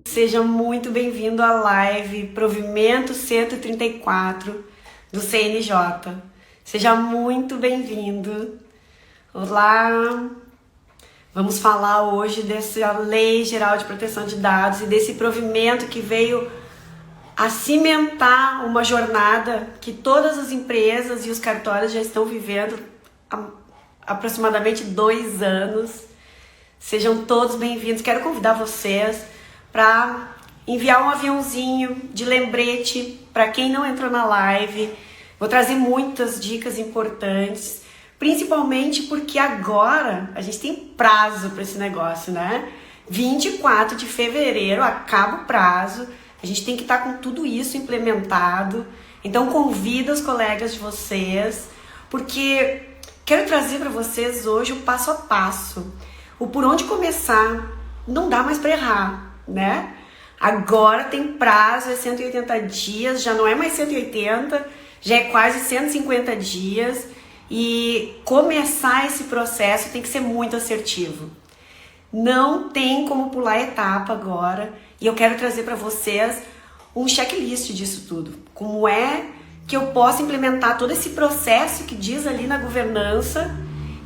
Seja muito bem-vindo à live Provimento 134 do CNJ. Seja muito bem-vindo. Olá! Vamos falar hoje dessa Lei Geral de Proteção de Dados e desse provimento que veio a cimentar uma jornada que todas as empresas e os cartórios já estão vivendo há aproximadamente 2 anos. Sejam todos bem-vindos. Quero convidar vocês para enviar um aviãozinho de lembrete para quem não entrou na live. Vou trazer muitas dicas importantes, principalmente porque agora a gente tem prazo para esse negócio, né? 24 de fevereiro acaba o prazo, a gente tem que estar com tudo isso implementado. Então convido os colegas de vocês, porque quero trazer para vocês hoje o passo a passo, o por onde começar. Não dá mais para errar, né? Agora tem prazo, é 180 dias, já não é mais 180, já é quase 150 dias, e começar esse processo tem que ser muito assertivo. Não tem como pular etapa agora, e eu quero trazer para vocês um checklist disso tudo. Como é que eu posso implementar todo esse processo que diz ali na governança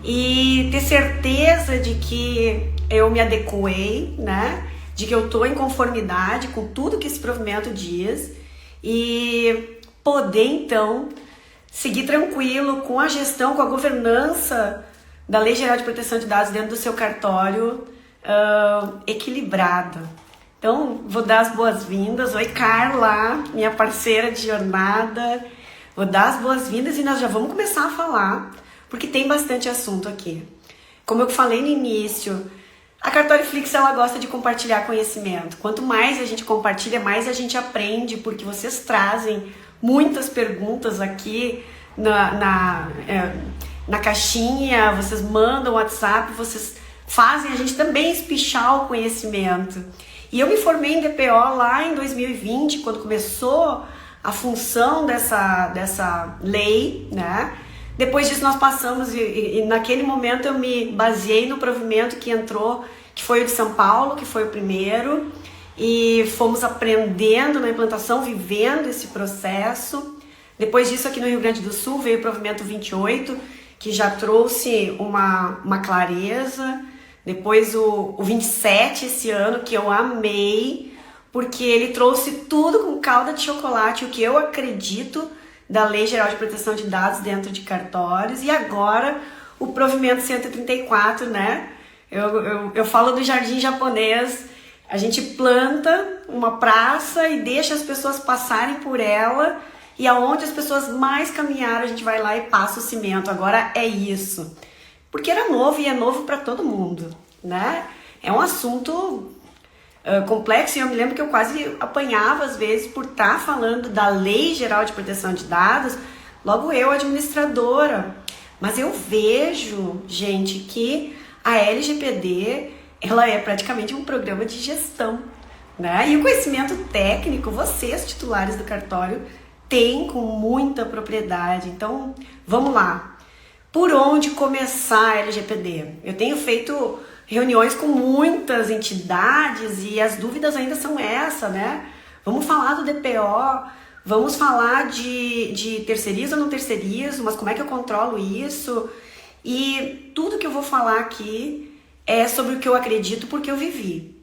e ter certeza de que eu me adequei, né? De que eu estou em conformidade com tudo que esse provimento diz e poder, então, seguir tranquilo com a gestão, com a governança da Lei Geral de Proteção de Dados dentro do seu cartório, equilibrada. Então, vou dar as boas-vindas. Oi, Carla, minha parceira de jornada. Vou dar as boas-vindas e nós já vamos começar a falar, porque tem bastante assunto aqui. Como eu falei no início, a Cartoriflix, ela gosta de compartilhar conhecimento. Quanto mais a gente compartilha, mais a gente aprende, porque vocês trazem muitas perguntas aqui na caixinha, vocês mandam WhatsApp, vocês fazem a gente também espichar o conhecimento. E eu me formei em DPO lá em 2020, quando começou a função dessa lei, né? Depois disso nós passamos e naquele momento eu me baseei no provimento que entrou, que foi o de São Paulo, que foi o primeiro, e fomos aprendendo na implantação, vivendo esse processo. Depois disso, aqui no Rio Grande do Sul, veio o provimento 28, que já trouxe uma clareza. Depois o 27 esse ano, que eu amei, porque ele trouxe tudo com calda de chocolate, o que eu acredito da Lei Geral de Proteção de Dados dentro de cartórios. E agora o provimento 134, né? Eu falo do jardim japonês. A gente planta uma praça e deixa as pessoas passarem por ela, e aonde as pessoas mais caminharam, a gente vai lá e passa o cimento. Agora é isso. Porque era novo e é novo para todo mundo, né? É um assunto complexo, e eu me lembro que eu quase apanhava às vezes por estar falando da Lei Geral de Proteção de Dados, logo eu, administradora. Mas eu vejo, gente, que a LGPD, ela é praticamente um programa de gestão, né? E o conhecimento técnico, vocês, titulares do cartório, têm com muita propriedade. Então, vamos lá. Por onde começar a LGPD? Eu tenho feito reuniões com muitas entidades e as dúvidas ainda são essa, né? Vamos falar do DPO, vamos falar de terceirizo ou não terceirizo, mas como é que eu controlo isso? E tudo que eu vou falar aqui é sobre o que eu acredito, porque eu vivi.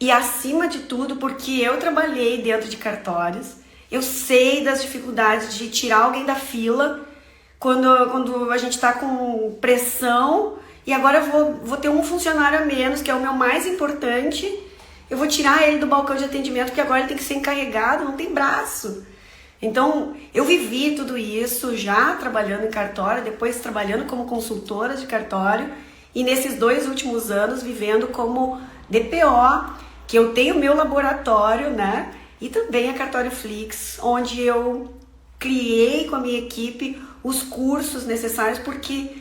E acima de tudo, porque eu trabalhei dentro de cartórios, eu sei das dificuldades de tirar alguém da fila quando a gente está com pressão. E agora eu vou ter um funcionário a menos, que é o meu mais importante. Eu vou tirar ele do balcão de atendimento, porque agora ele tem que ser encarregado, não tem braço. Então, eu vivi tudo isso já trabalhando em cartório, depois trabalhando como consultora de cartório, e nesses 2 últimos anos vivendo como DPO, que eu tenho meu laboratório, né? E também a Cartoriflix, onde eu criei com a minha equipe os cursos necessários, porque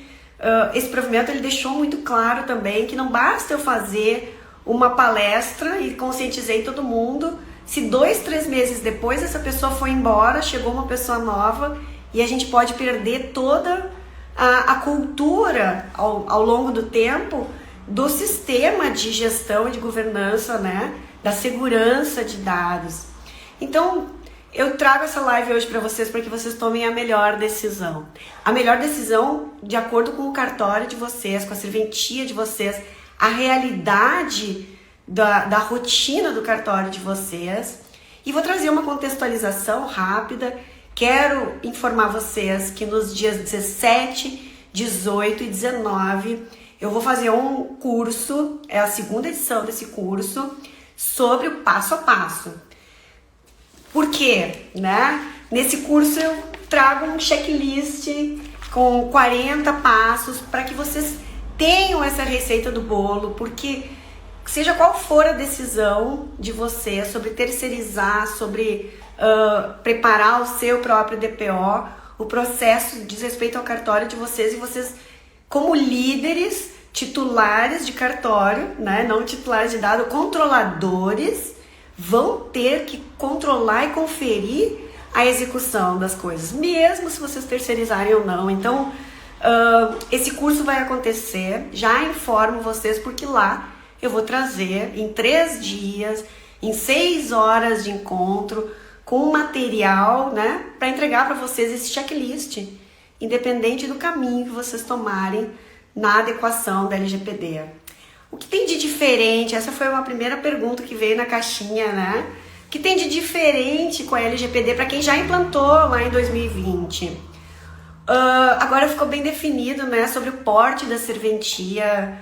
esse provimento ele deixou muito claro também que não basta eu fazer uma palestra e conscientizei todo mundo se 2, 3 meses depois essa pessoa foi embora, chegou uma pessoa nova e a gente pode perder toda a cultura ao longo do tempo do sistema de gestão e de governança, né, da segurança de dados. Então, eu trago essa live hoje para vocês para que vocês tomem a melhor decisão. A melhor decisão de acordo com o cartório de vocês, com a serventia de vocês, a realidade da rotina do cartório de vocês. E vou trazer uma contextualização rápida. Quero informar vocês que nos dias 17, 18 e 19 eu vou fazer um curso, é a segunda edição desse curso, sobre o passo a passo. Por quê? Né? Nesse curso eu trago um checklist com 40 passos para que vocês tenham essa receita do bolo, porque seja qual for a decisão de vocês sobre terceirizar, sobre preparar o seu próprio DPO, o processo diz respeito ao cartório de vocês, e vocês, como líderes, titulares de cartório, né, não titulares de dado, controladores, vão ter que controlar e conferir a execução das coisas, mesmo se vocês terceirizarem ou não. Então, esse curso vai acontecer, já informo vocês, porque lá eu vou trazer em 3 dias, em 6 horas de encontro, com material, né, para entregar para vocês esse checklist, independente do caminho que vocês tomarem na adequação da LGPD. O que tem de diferente? Essa foi uma primeira pergunta que veio na caixinha, né? O que tem de diferente com a LGPD para quem já implantou lá em 2020? Agora ficou bem definido, né, sobre o porte da serventia,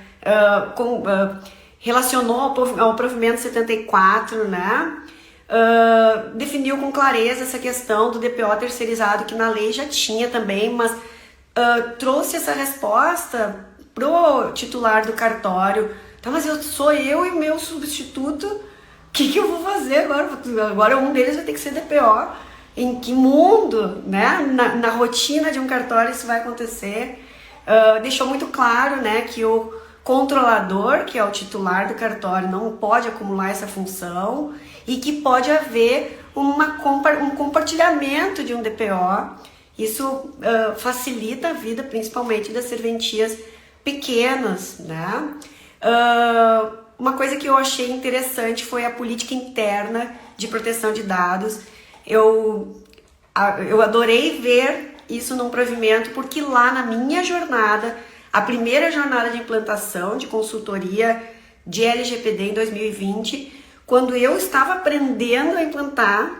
relacionou ao provimento 74, né? Definiu com clareza essa questão do DPO terceirizado, que na lei já tinha também, mas trouxe essa resposta pro titular do cartório. Tá, mas sou eu e meu substituto, o que eu vou fazer agora? Agora um deles vai ter que ser DPO. Em que mundo, né, na rotina de um cartório isso vai acontecer? Deixou muito claro, né, que o controlador, que é o titular do cartório, não pode acumular essa função e que pode haver um compartilhamento de um DPO. Isso facilita a vida, principalmente das serventias pequenas, né? Uma coisa que eu achei interessante foi a política interna de proteção de dados. Eu adorei ver isso num provimento, porque lá na minha jornada, a primeira jornada de implantação de consultoria de LGPD em 2020, quando eu estava aprendendo a implantar,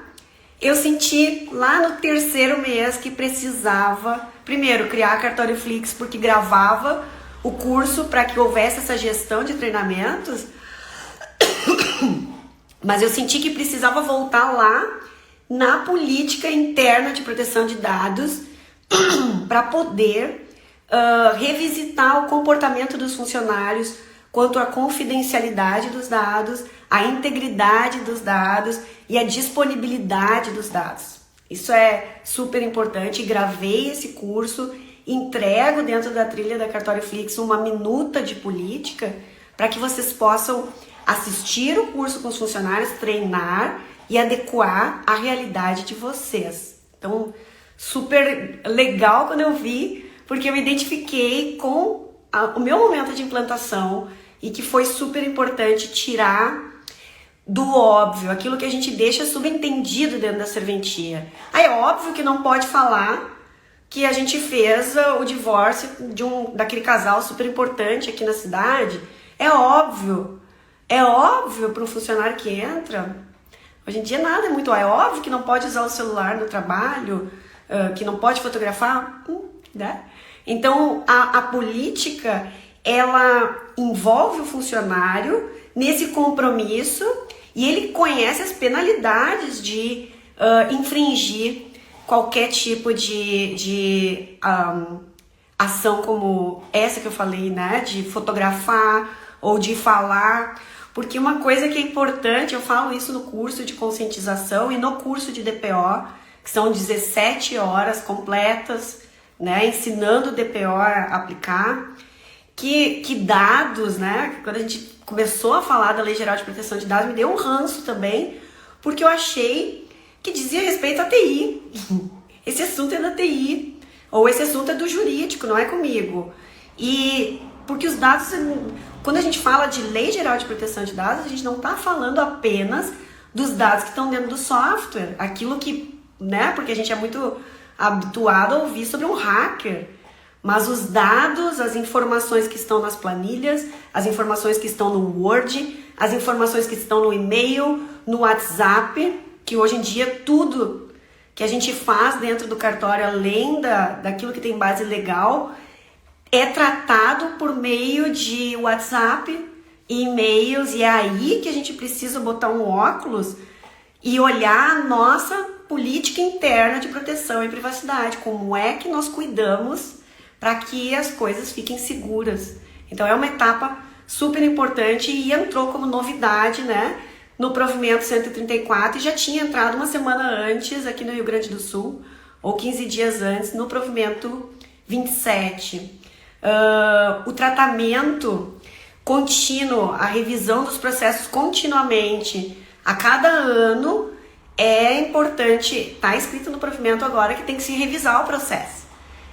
eu senti lá no 3º mês que precisava, primeiro, criar a Cartório Flix, porque gravava o curso para que houvesse essa gestão de treinamentos, mas eu senti que precisava voltar lá na política interna de proteção de dados para poder revisitar o comportamento dos funcionários quanto à confidencialidade dos dados, a integridade dos dados e a disponibilidade dos dados. Isso é super importante. Gravei esse curso, entrego dentro da trilha da Cartório Flix uma minuta de política para que vocês possam assistir o curso com os funcionários, treinar e adequar à realidade de vocês. Então, super legal quando eu vi, porque eu me identifiquei com o meu momento de implantação e que foi super importante tirar do óbvio, aquilo que a gente deixa subentendido dentro da serventia. Aí é óbvio que não pode falar que a gente fez o divórcio daquele casal super importante aqui na cidade. É óbvio para um funcionário que entra. Hoje em dia nada é muito óbvio que não pode usar o celular no trabalho, que não pode fotografar, né? Então a política, ela envolve o funcionário nesse compromisso e ele conhece as penalidades de infringir qualquer tipo de ação como essa que eu falei, né? De fotografar ou de falar. Porque uma coisa que é importante, eu falo isso no curso de conscientização e no curso de DPO, que são 17 horas completas, né, ensinando o DPO a aplicar, que dados, né, quando a gente começou a falar da Lei Geral de Proteção de Dados, me deu um ranço também, porque eu achei que dizia respeito à TI. Esse assunto é da TI, ou esse assunto é do jurídico, não é comigo. E porque os dados, quando a gente fala de Lei Geral de Proteção de Dados, a gente não está falando apenas dos dados que estão dentro do software, aquilo que, né, porque a gente é muito habituado a ouvir sobre um hacker, mas os dados, as informações que estão nas planilhas, as informações que estão no Word, as informações que estão no e-mail, no WhatsApp, que hoje em dia tudo que a gente faz dentro do cartório, além daquilo que tem base legal, é tratado por meio de WhatsApp e e-mails, e é aí que a gente precisa botar um óculos e olhar a nossa política interna de proteção e privacidade, como é que nós cuidamos para que as coisas fiquem seguras. Então é uma etapa super importante e entrou como novidade, né, no provimento 134 e já tinha entrado uma semana antes aqui no Rio Grande do Sul, ou 15 dias antes, no provimento 27. O tratamento contínuo, a revisão dos processos continuamente, a cada ano, é importante, está escrito no provimento agora que tem que se revisar o processo.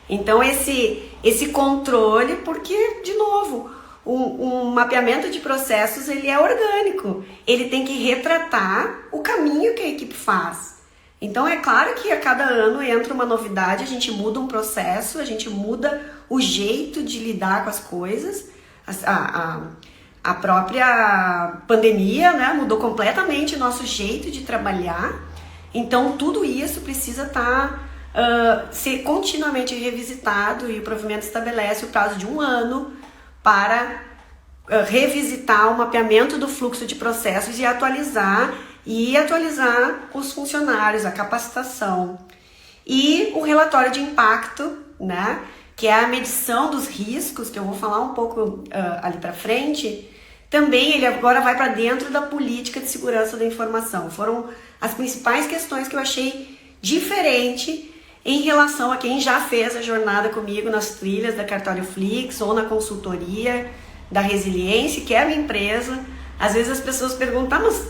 Então esse controle, porque, de novo, um mapeamento de processos, ele é orgânico, ele tem que retratar o caminho que a equipe faz. Então é claro que a cada ano entra uma novidade, a gente muda um processo, a gente muda o jeito de lidar com as coisas. A própria pandemia, né, mudou completamente o nosso jeito de trabalhar. Então tudo isso precisa ser continuamente revisitado, e o provimento estabelece o prazo de 1 ano para revisitar o mapeamento do fluxo de processos e atualizar os funcionários, a capacitação. E o relatório de impacto, né, que é a medição dos riscos, que eu vou falar um pouco ali para frente, também ele agora vai para dentro da política de segurança da informação. Foram as principais questões que eu achei diferente em relação a quem já fez a jornada comigo nas trilhas da Cartório Flix ou na consultoria da Resiliência, que é a minha empresa. Às vezes as pessoas perguntam, mas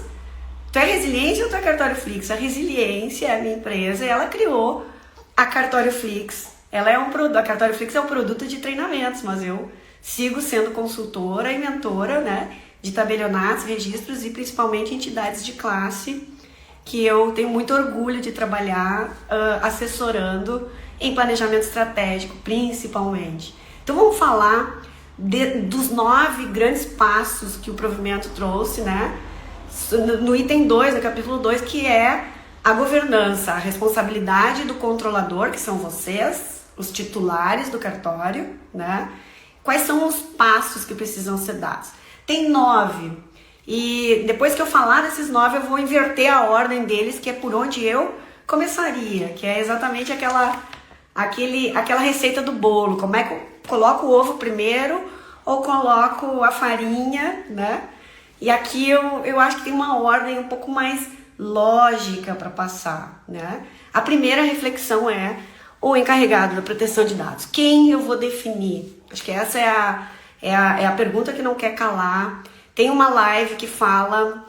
tu é Resiliência ou tu é Cartório Flix? A Resiliência é a minha empresa e ela criou a Cartório Flix. A Cartório Flix é um produto de treinamentos, mas eu sigo sendo consultora e mentora, né, de tabelionatos, registros e principalmente entidades de classe, que eu tenho muito orgulho de trabalhar assessorando em planejamento estratégico, principalmente. Então vamos falar dos 9 grandes passos que o provimento trouxe, né? No item 2, no capítulo 2, que é a governança, a responsabilidade do controlador, que são vocês, os titulares do cartório, né? Quais são os passos que precisam ser dados? Tem 9. E depois que eu falar desses 9, eu vou inverter a ordem deles, que é por onde eu começaria, que é exatamente aquela receita do bolo. Como é que eu coloco o ovo primeiro ou coloco a farinha, né? E aqui eu acho que tem uma ordem um pouco mais lógica para passar, né? A primeira reflexão é o encarregado da proteção de dados. Quem eu vou definir? Acho que essa é a pergunta que não quer calar. Tem uma live que fala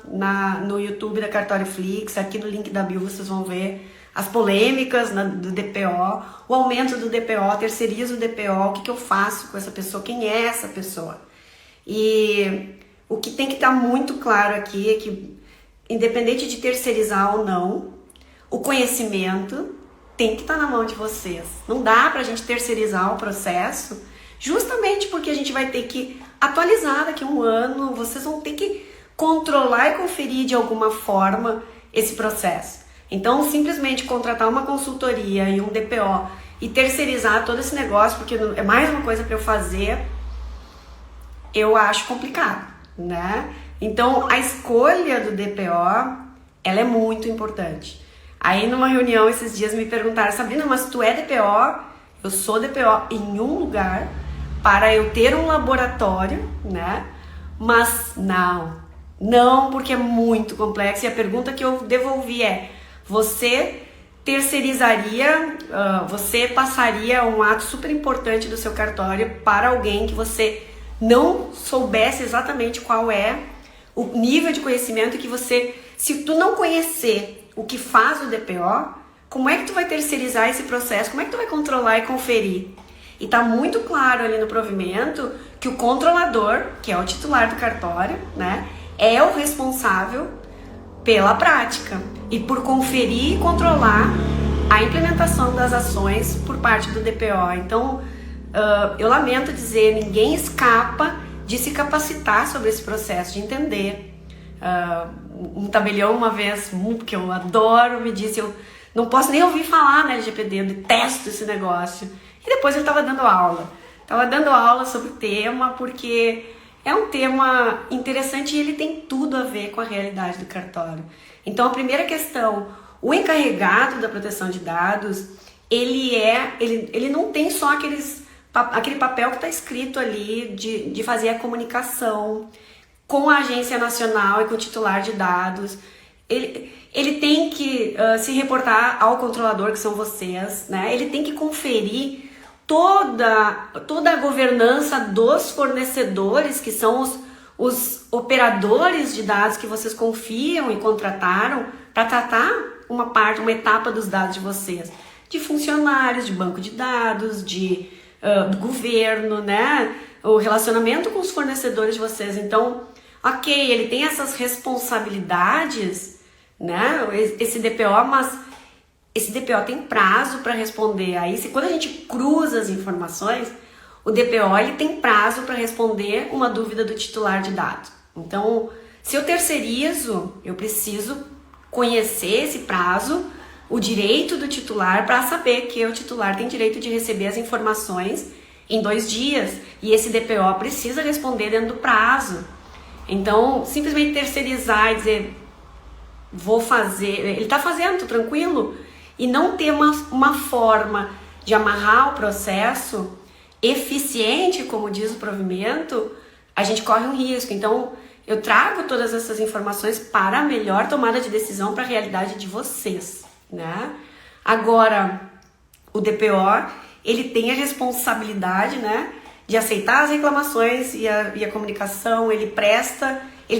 no YouTube da Cartório Flix, aqui no link da bio vocês vão ver as polêmicas do DPO, o aumento do DPO, terceirizo o DPO, o que eu faço com essa pessoa, quem é essa pessoa. E o que tem que estar muito claro aqui é que, independente de terceirizar ou não, o conhecimento tem que estar na mão de vocês. Não dá pra gente terceirizar o processo, justamente porque a gente vai ter que atualizar daqui a 1 ano, vocês vão ter que controlar e conferir de alguma forma esse processo. Então, simplesmente contratar uma consultoria e um DPO e terceirizar todo esse negócio, porque é mais uma coisa para eu fazer, eu acho complicado, né? Então, a escolha do DPO, ela é muito importante. Aí, numa reunião esses dias, me perguntaram, Sabrina, mas tu é DPO? Eu sou DPO em um lugar, para eu ter um laboratório, né? Mas não, porque é muito complexo. E a pergunta que eu devolvi é, você terceirizaria, você passaria um ato super importante do seu cartório para alguém que você não soubesse exatamente qual é o nível de conhecimento, que você se tu não conhecer o que faz o DPO, como é que tu vai terceirizar esse processo? Como é que tu vai controlar e conferir? E tá muito claro ali no provimento que o controlador, que é o titular do cartório, né, é o responsável pela prática e por conferir e controlar a implementação das ações por parte do DPO. Então, eu lamento dizer, ninguém escapa de se capacitar sobre esse processo, de entender. Um tabelião uma vez, que eu adoro, me disse, eu não posso nem ouvir falar na LGPD, eu detesto esse negócio. E depois ele estava dando aula. Estava dando aula sobre o tema, porque é um tema interessante e ele tem tudo a ver com a realidade do cartório. Então, a primeira questão, o encarregado da proteção de dados, ele não tem só aquele papel que está escrito ali de fazer a comunicação com a agência nacional e com o titular de dados. Ele tem que se reportar ao controlador, que são vocês, né? Ele tem que conferir toda a governança dos fornecedores, que são os operadores de dados que vocês confiam e contrataram para tratar uma etapa dos dados de vocês, de funcionários, de banco de dados, do governo, né? O relacionamento com os fornecedores de vocês. Então, ok, ele tem essas responsabilidades, né? Esse DPO, mas esse DPO tem prazo para responder. Aí, quando a gente cruza as informações, o DPO ele tem prazo para responder uma dúvida do titular de dados. Então, se eu terceirizo, eu preciso conhecer esse prazo, o direito do titular, para saber que o titular tem direito de receber as informações em 2 dias. E esse DPO precisa responder dentro do prazo. Então, simplesmente terceirizar e dizer, vou fazer, ele está fazendo, tô tranquilo, e não ter uma forma de amarrar o processo eficiente, como diz o provimento, a gente corre um risco. Então, eu trago todas essas informações para a melhor tomada de decisão para a realidade de vocês, né? Agora, o DPO, ele tem a responsabilidade, né, de aceitar as reclamações e a comunicação, ele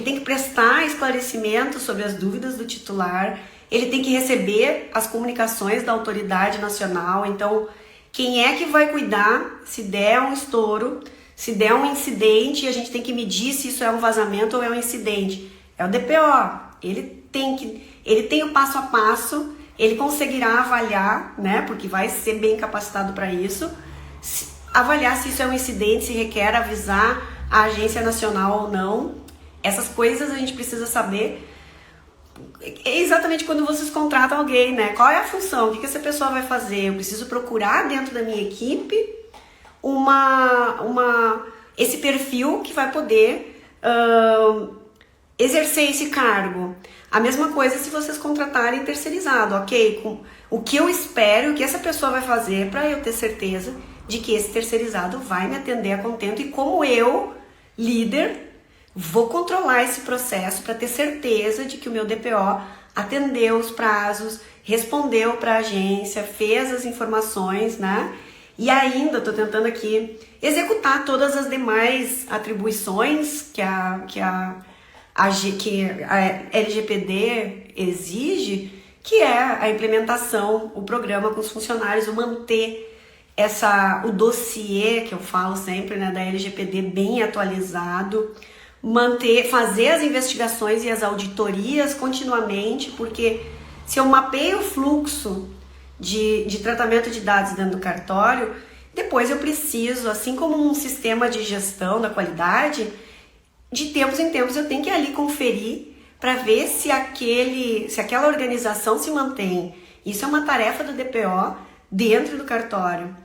tem que prestar esclarecimento sobre as dúvidas do titular, ele tem que receber as comunicações da autoridade nacional. Então, quem é que vai cuidar se der um estouro, se der um incidente, a gente tem que medir se isso é um vazamento ou é um incidente? É o DPO, ele tem o passo a passo, ele conseguirá avaliar, né, porque vai ser bem capacitado para isso, avaliar se isso é um incidente, se requer avisar a agência nacional ou não. Essas coisas a gente precisa saber. É exatamente quando vocês contratam alguém, né? Qual é a função? O que essa pessoa vai fazer? Eu preciso procurar dentro da minha equipe esse perfil que vai poder exercer esse cargo. A mesma coisa se vocês contratarem terceirizado, ok? O que eu espero, o que essa pessoa vai fazer para eu ter certeza de que esse terceirizado vai me atender a contento e como eu, líder, vou controlar esse processo para ter certeza de que o meu DPO atendeu os prazos, respondeu para a agência, fez as informações, né? E ainda estou tentando aqui executar todas as demais atribuições que a LGPD exige, que é a implementação, o programa com os funcionários, o manter o dossiê, que eu falo sempre, né, da LGPD bem atualizado, fazer as investigações e as auditorias continuamente, porque se eu mapeio o fluxo de tratamento de dados dentro do cartório, depois eu preciso, assim como um sistema de gestão da qualidade, de tempos em tempos eu tenho que ir ali conferir para ver se aquela organização se mantém. Isso é uma tarefa do DPO dentro do cartório.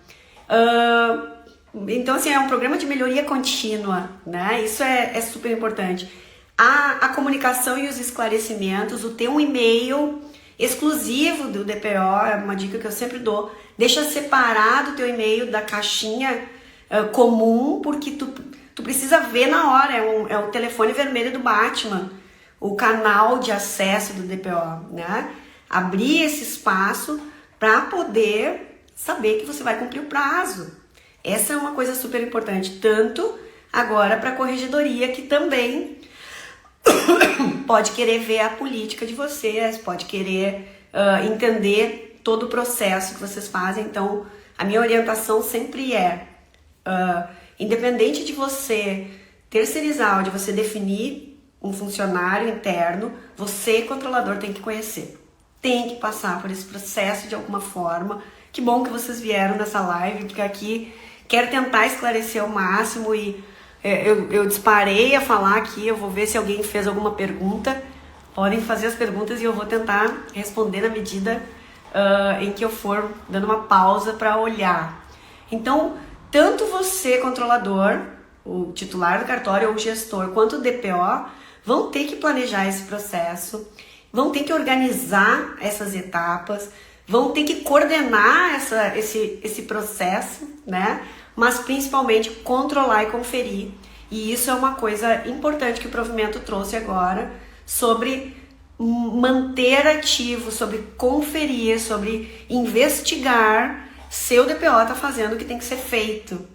Então, assim, é um programa de melhoria contínua, né? Isso é super importante. A comunicação e os esclarecimentos, o ter um e-mail exclusivo do DPO, é uma dica que eu sempre dou. Deixa separado o teu e-mail da caixinha comum, porque tu precisa ver na hora, é o telefone vermelho do Batman, o canal de acesso do DPO, né? Abrir esse espaço para poder saber que você vai cumprir o prazo. Essa é uma coisa super importante, tanto agora para a corregedoria, que também pode querer ver a política de vocês, pode querer entender todo o processo que vocês fazem. Então, a minha orientação sempre é, independente de você terceirizar ou de você definir um funcionário interno, você, controlador, tem que conhecer. Tem que passar por esse processo de alguma forma. Que bom que vocês vieram nessa live, porque aqui quero tentar esclarecer ao máximo e eu disparei a falar aqui, eu vou ver se alguém fez alguma pergunta. Podem fazer as perguntas e eu vou tentar responder na medida em que eu for dando uma pausa para olhar. Então, tanto você, controlador, o titular do cartório ou o gestor, quanto o DPO, vão ter que planejar esse processo, vão ter que organizar essas etapas, vão ter que coordenar esse processo, né? Mas principalmente controlar e conferir. E isso é uma coisa importante que o provimento trouxe agora, sobre manter ativo, sobre conferir, sobre investigar se o DPO está fazendo o que tem que ser feito.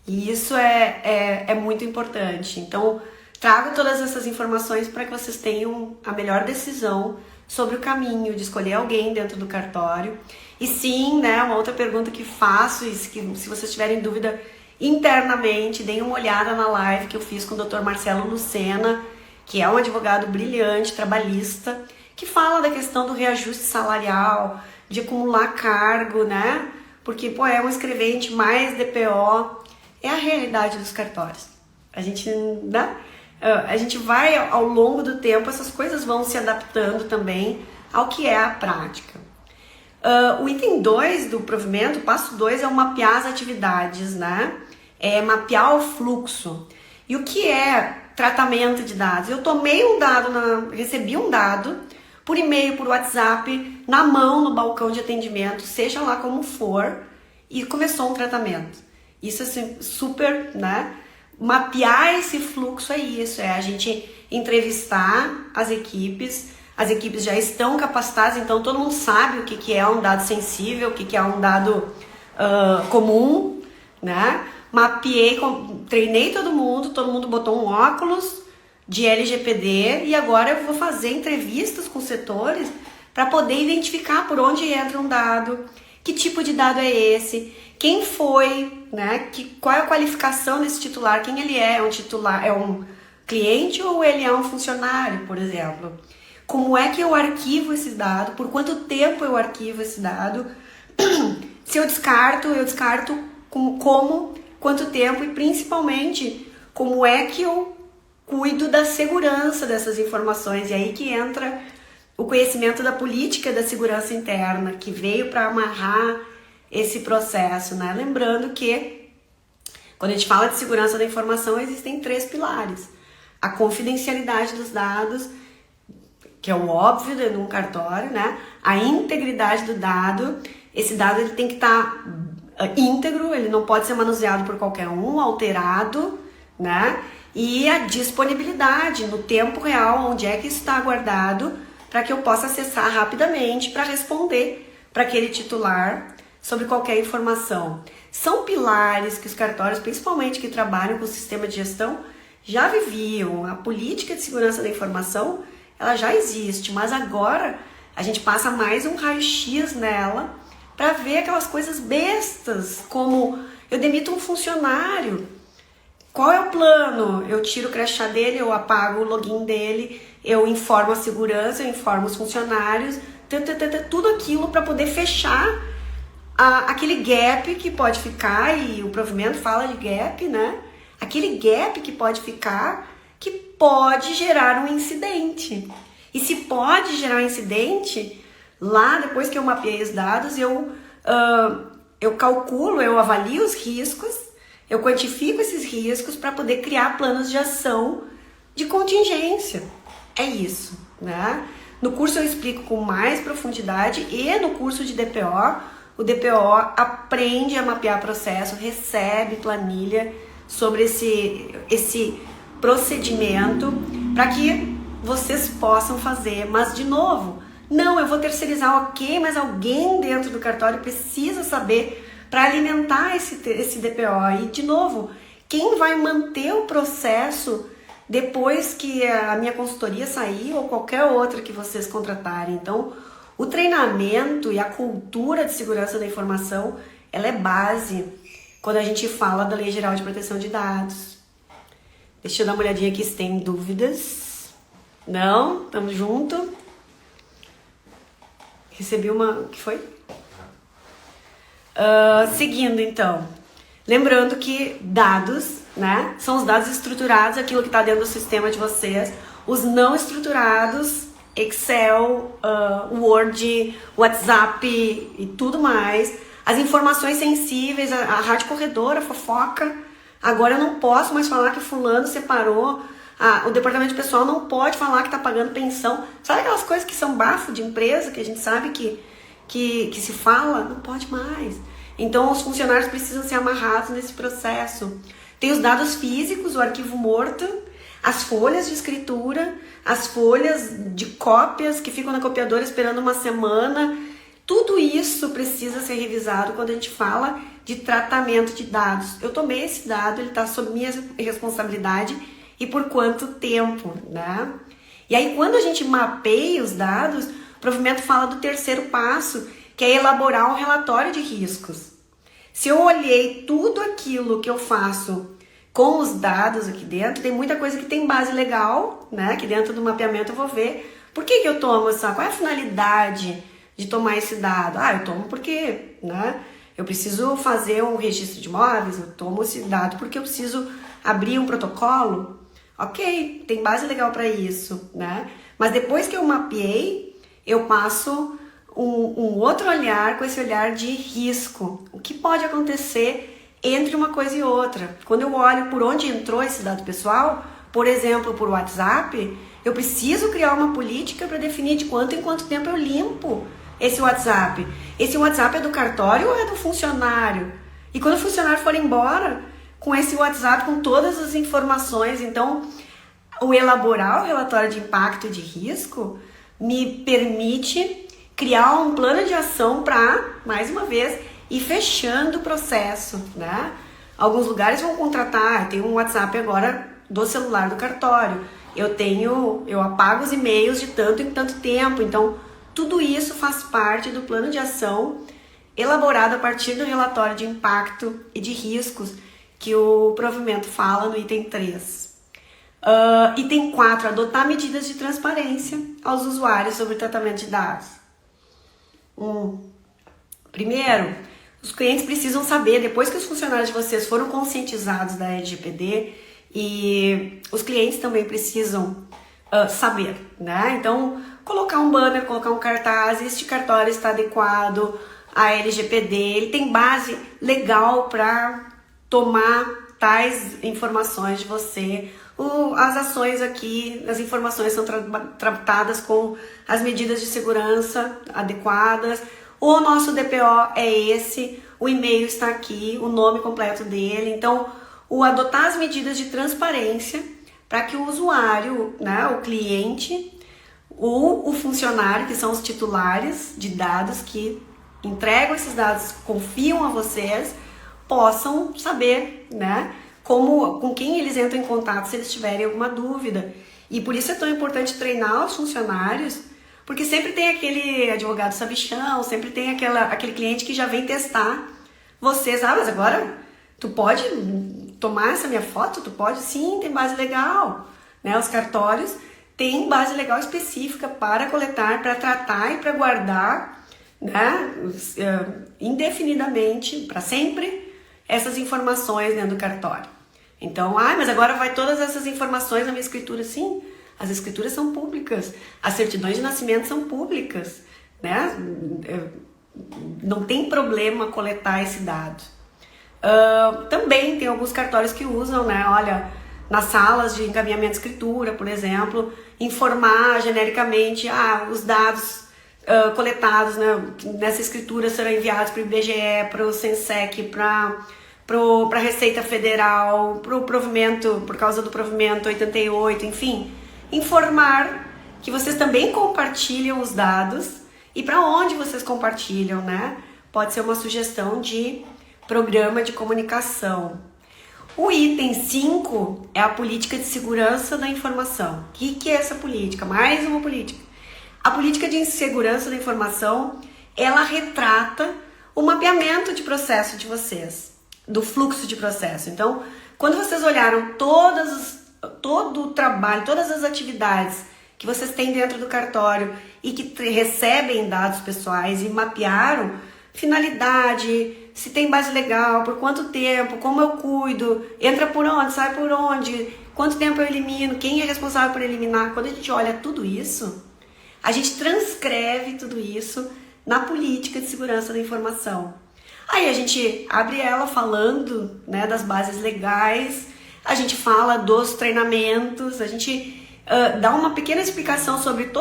E isso é muito importante. Então, trago todas essas informações para que vocês tenham a melhor decisão sobre o caminho de escolher alguém dentro do cartório. E sim, né, uma outra pergunta que faço, e se vocês tiverem dúvida internamente, deem uma olhada na live que eu fiz com o Dr. Marcelo Lucena, que é um advogado brilhante, trabalhista, que fala da questão do reajuste salarial, de acumular cargo, né? Porque, é um escrevente mais DPO, é a realidade dos cartórios. A gente, né? A gente vai, ao longo do tempo, essas coisas vão se adaptando também ao que é a prática. O item 2 do provimento, passo 2, é o mapear as atividades, né? É mapear o fluxo. E o que é tratamento de dados? Eu tomei um dado, recebi um dado por e-mail, por WhatsApp, na mão, no balcão de atendimento, seja lá como for, e começou um tratamento. Isso é assim, super, né? Mapear esse fluxo é isso, é a gente entrevistar as equipes já estão capacitadas, então todo mundo sabe o que é um dado sensível, o que é um dado comum, né? Mapeei, treinei todo mundo botou um óculos de LGPD e agora eu vou fazer entrevistas com setores para poder identificar por onde entra um dado, que tipo de dado é esse, quem foi, né? Qual é a qualificação desse titular, quem ele é um titular, é um cliente ou ele é um funcionário, por exemplo. Como é que eu arquivo esse dado, por quanto tempo eu arquivo esse dado, se eu descarto como, quanto tempo e principalmente como é que eu cuido da segurança dessas informações. E aí que entra o conhecimento da política da segurança interna, que veio para amarrar esse processo, né? Lembrando que quando a gente fala de segurança da informação, existem 3 pilares. A confidencialidade dos dados, que é o óbvio num cartório, né? A integridade do dado, esse dado ele tem que estar íntegro, ele não pode ser manuseado por qualquer um, alterado, né? E a disponibilidade no tempo real, onde é que isso está guardado, para que eu possa acessar rapidamente para responder para aquele titular sobre qualquer informação. São pilares que os cartórios, principalmente que trabalham com o sistema de gestão, já viviam. A política de segurança da informação, ela já existe, mas agora a gente passa mais um raio-x nela para ver aquelas coisas bestas, como eu demito um funcionário, qual é o plano? Eu tiro o crachá dele, eu apago o login dele, eu informo a segurança, eu informo os funcionários, tudo aquilo para poder fechar aquele gap que pode ficar, e o provimento fala de gap, né? Aquele gap que pode ficar, que pode gerar um incidente. E se pode gerar um incidente, lá depois que eu mapeei os dados, eu calculo, eu avalio os riscos, eu quantifico esses riscos para poder criar planos de ação de contingência. É isso, né? No curso eu explico com mais profundidade, e no curso de DPO, o DPO aprende a mapear processo, recebe planilha sobre esse procedimento para que vocês possam fazer. Mas, de novo, não, eu vou terceirizar, ok, mas alguém dentro do cartório precisa saber para alimentar esse DPO. E, de novo, quem vai manter o processo depois que a minha consultoria sair ou qualquer outra que vocês contratarem. Então, o treinamento e a cultura de segurança da informação, ela é base quando a gente fala da Lei Geral de Proteção de Dados. Deixa eu dar uma olhadinha aqui se tem dúvidas. Não? Tamo junto? Recebi uma... O que foi? Seguindo, então. Lembrando que dados, né? São os dados estruturados, aquilo que está dentro do sistema de vocês. Os não estruturados, Excel, Word, WhatsApp e tudo mais. As informações sensíveis, a rádio corredora, a fofoca. Agora eu não posso mais falar que fulano separou. O departamento de pessoal não pode falar que está pagando pensão. Sabe aquelas coisas que são bafo de empresa, que a gente sabe que se fala? Não pode mais. Então os funcionários precisam ser amarrados nesse processo. Tem os dados físicos, o arquivo morto, as folhas de escritura, as folhas de cópias que ficam na copiadora esperando uma semana. Tudo isso precisa ser revisado quando a gente fala de tratamento de dados. Eu tomei esse dado, ele está sob minha responsabilidade e por quanto tempo, né? E aí quando a gente mapeia os dados, o provimento fala do terceiro passo, que é elaborar um relatório de riscos. Se eu olhei tudo aquilo que eu faço com os dados aqui dentro, tem muita coisa que tem base legal, né? Aqui dentro do mapeamento eu vou ver por que eu tomo essa, qual é a finalidade de tomar esse dado. Eu tomo porque, né? Eu preciso fazer um registro de imóveis, eu tomo esse dado porque eu preciso abrir um protocolo. Ok, tem base legal para isso, né? Mas depois que eu mapeei, eu passo um outro olhar, com esse olhar de risco. O que pode acontecer entre uma coisa e outra? Quando eu olho por onde entrou esse dado pessoal, por exemplo, por WhatsApp, eu preciso criar uma política para definir de quanto em quanto tempo eu limpo esse WhatsApp. Esse WhatsApp é do cartório ou é do funcionário? E quando o funcionário for embora, com esse WhatsApp, com todas as informações, então, o elaborar o relatório de impacto e de risco me permite criar um plano de ação para, mais uma vez, ir fechando o processo, né? Alguns lugares vão contratar, tem um WhatsApp agora do celular do cartório, eu apago os e-mails de tanto em tanto tempo, então tudo isso faz parte do plano de ação elaborado a partir do relatório de impacto e de riscos que o provimento fala no item 3. Item 4, adotar medidas de transparência aos usuários sobre o tratamento de dados. Primeiro, os clientes precisam saber, depois que os funcionários de vocês foram conscientizados da LGPD, e os clientes também precisam saber, né? Então, colocar um banner, colocar um cartaz, este cartório está adequado à LGPD, ele tem base legal para tomar tais informações de você. As ações aqui, as informações são tratadas com as medidas de segurança adequadas. O nosso DPO é esse, o e-mail está aqui, o nome completo dele. Então, o adotar as medidas de transparência para que o usuário, né, o cliente ou o funcionário, que são os titulares de dados que entregam esses dados, confiam a vocês, possam saber, né, com quem eles entram em contato se eles tiverem alguma dúvida. E por isso é tão importante treinar os funcionários, porque sempre tem aquele advogado sabichão, sempre tem aquele cliente que já vem testar vocês. Mas agora tu pode tomar essa minha foto? Tu pode? Sim, tem base legal. Né? Os cartórios têm base legal específica para coletar, para tratar e para guardar, né, indefinidamente, para sempre, essas informações dentro do cartório. Então, mas agora vai todas essas informações na minha escritura. Sim, as escrituras são públicas, as certidões de nascimento são públicas, né? Não tem problema coletar esse dado. Também tem alguns cartórios que usam, né? Olha, nas salas de encaminhamento de escritura, por exemplo, informar genericamente, os dados coletados, né, nessa escritura serão enviados para o IBGE, para o SENSEC, para a Receita Federal, para o provimento, por causa do provimento 88, enfim, informar que vocês também compartilham os dados e para onde vocês compartilham, né? Pode ser uma sugestão de programa de comunicação. O item 5 é a política de segurança da informação. O que é essa política? Mais uma política. A política de segurança da informação, ela retrata o mapeamento de processo de vocês, do fluxo de processo. Então, quando vocês olharam todo o trabalho, todas as atividades que vocês têm dentro do cartório e que recebem dados pessoais e mapearam finalidade, se tem base legal, por quanto tempo, como eu cuido, entra por onde, sai por onde, quanto tempo eu elimino, quem é responsável por eliminar. Quando a gente olha tudo isso, a gente transcreve tudo isso na política de segurança da informação. Aí a gente abre ela falando, né, das bases legais, a gente fala dos treinamentos, a gente dá uma pequena explicação sobre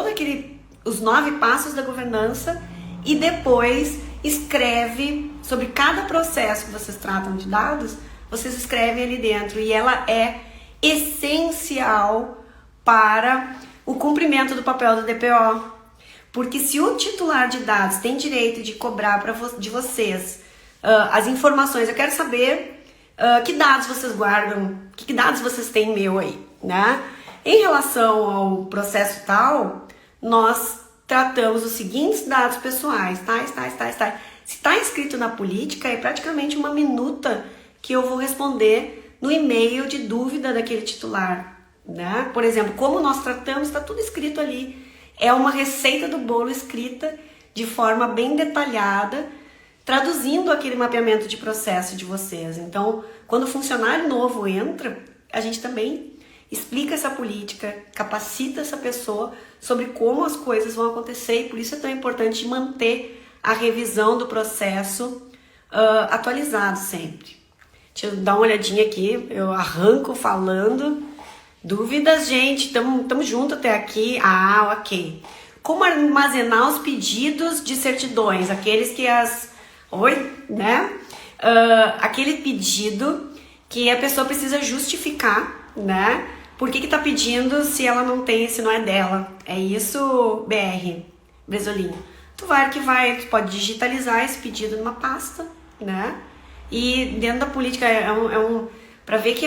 os 9 passos da governança e depois escreve sobre cada processo que vocês tratam de dados, vocês escrevem ali dentro e ela é essencial para o cumprimento do papel do DPO. Porque se o titular de dados tem direito de cobrar de vocês as informações, eu quero saber que dados vocês guardam, que dados vocês têm meu aí, né? Em relação ao processo tal, nós tratamos os seguintes dados pessoais, tais. Se está escrito na política, é praticamente uma minuta que eu vou responder no e-mail de dúvida daquele titular, né? Por exemplo, como nós tratamos, está tudo escrito ali. É uma receita do bolo escrita de forma bem detalhada, traduzindo aquele mapeamento de processo de vocês. Então, quando o funcionário novo entra, a gente também explica essa política, capacita essa pessoa sobre como as coisas vão acontecer e por isso é tão importante manter a revisão do processo atualizado sempre. Deixa eu dar uma olhadinha aqui, eu arranco falando. Dúvidas, gente? Estamos juntos até aqui? Ah, ok. Como armazenar os pedidos de certidões? Aqueles que aquele pedido que a pessoa precisa justificar, né? Por que tá pedindo se ela não tem, se não é dela? É isso, BR, Bresolinho. Tu pode digitalizar esse pedido numa pasta, né? E dentro da política para ver que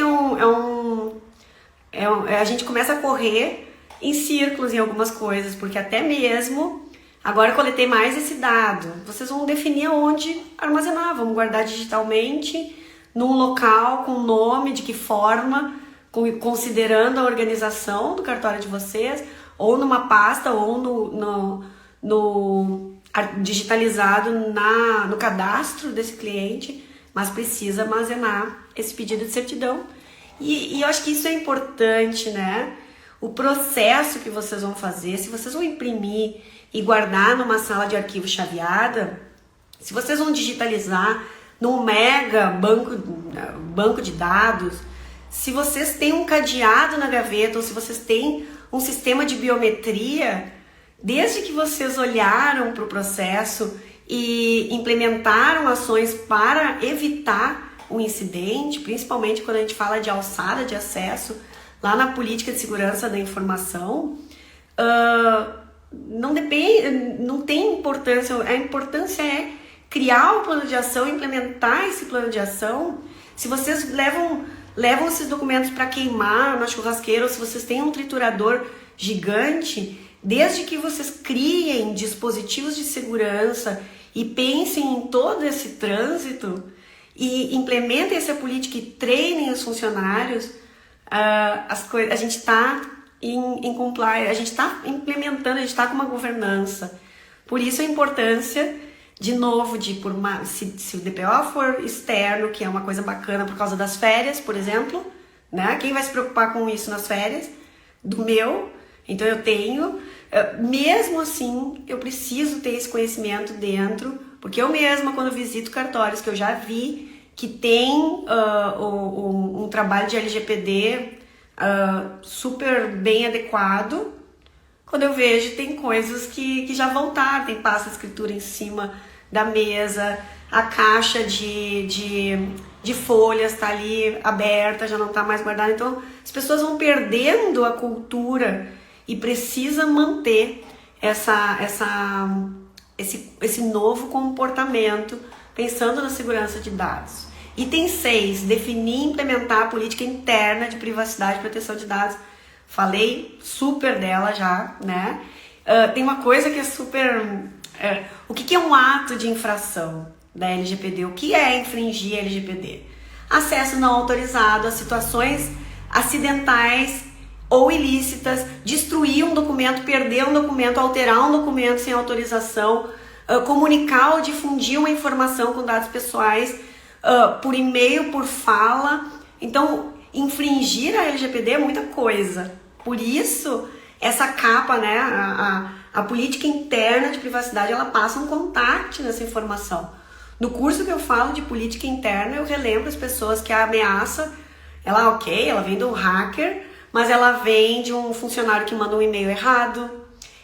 a gente começa a correr em círculos em algumas coisas, porque até mesmo, agora eu coletei mais esse dado, vocês vão definir aonde armazenar, vamos guardar digitalmente, num local, com nome, de que forma, considerando a organização do cartório de vocês, ou numa pasta, ou digitalizado no cadastro desse cliente, mas precisa armazenar esse pedido de certidão. E eu acho que isso é importante, né? O processo que vocês vão fazer, se vocês vão imprimir e guardar numa sala de arquivo chaveada, se vocês vão digitalizar num mega banco de dados, se vocês têm um cadeado na gaveta ou se vocês têm um sistema de biometria, desde que vocês olharam para o processo e implementaram ações para evitar um incidente, principalmente quando a gente fala de alçada de acesso, lá na política de segurança da informação, não tem importância. A importância é criar o plano de ação, implementar esse plano de ação. Se vocês levam esses documentos para queimar na churrasqueira, ou se vocês têm um triturador gigante, desde que vocês criem dispositivos de segurança e pensem em todo esse trânsito e implementem essa política e treinem os funcionários, a gente está em compliance, a gente está implementando, a gente está com uma governança. Por isso a importância, de novo, se o DPO for externo, que é uma coisa bacana por causa das férias, por exemplo, né? Quem vai se preocupar com isso nas férias? Do meu. Então eu tenho, mesmo assim, eu preciso ter esse conhecimento dentro, porque eu mesma, quando visito cartórios que eu já vi que tem um trabalho de LGPD super bem adequado, quando eu vejo tem coisas que já voltaram, tem pasta de escritura em cima da mesa, a caixa de folhas está ali aberta, já não está mais guardada. Então as pessoas vão perdendo a cultura e precisa manter esse novo comportamento, pensando na segurança de dados. Item 6, definir e implementar a política interna de privacidade e proteção de dados. Falei super dela já, né? Tem uma coisa que é super... o que é um ato de infração da LGPD? O que é infringir a LGPD? Acesso não autorizado a situações acidentais ou ilícitas, destruir um documento, perder um documento, alterar um documento sem autorização, comunicar ou difundir uma informação com dados pessoais por e-mail, por fala. Então, infringir a LGPD é muita coisa. Por isso, essa capa, né, a política interna de privacidade, ela passa um contato nessa informação. No curso que eu falo de política interna, eu relembro as pessoas que a ameaça, ela vem de um hacker, mas ela vem de um funcionário que manda um e-mail errado,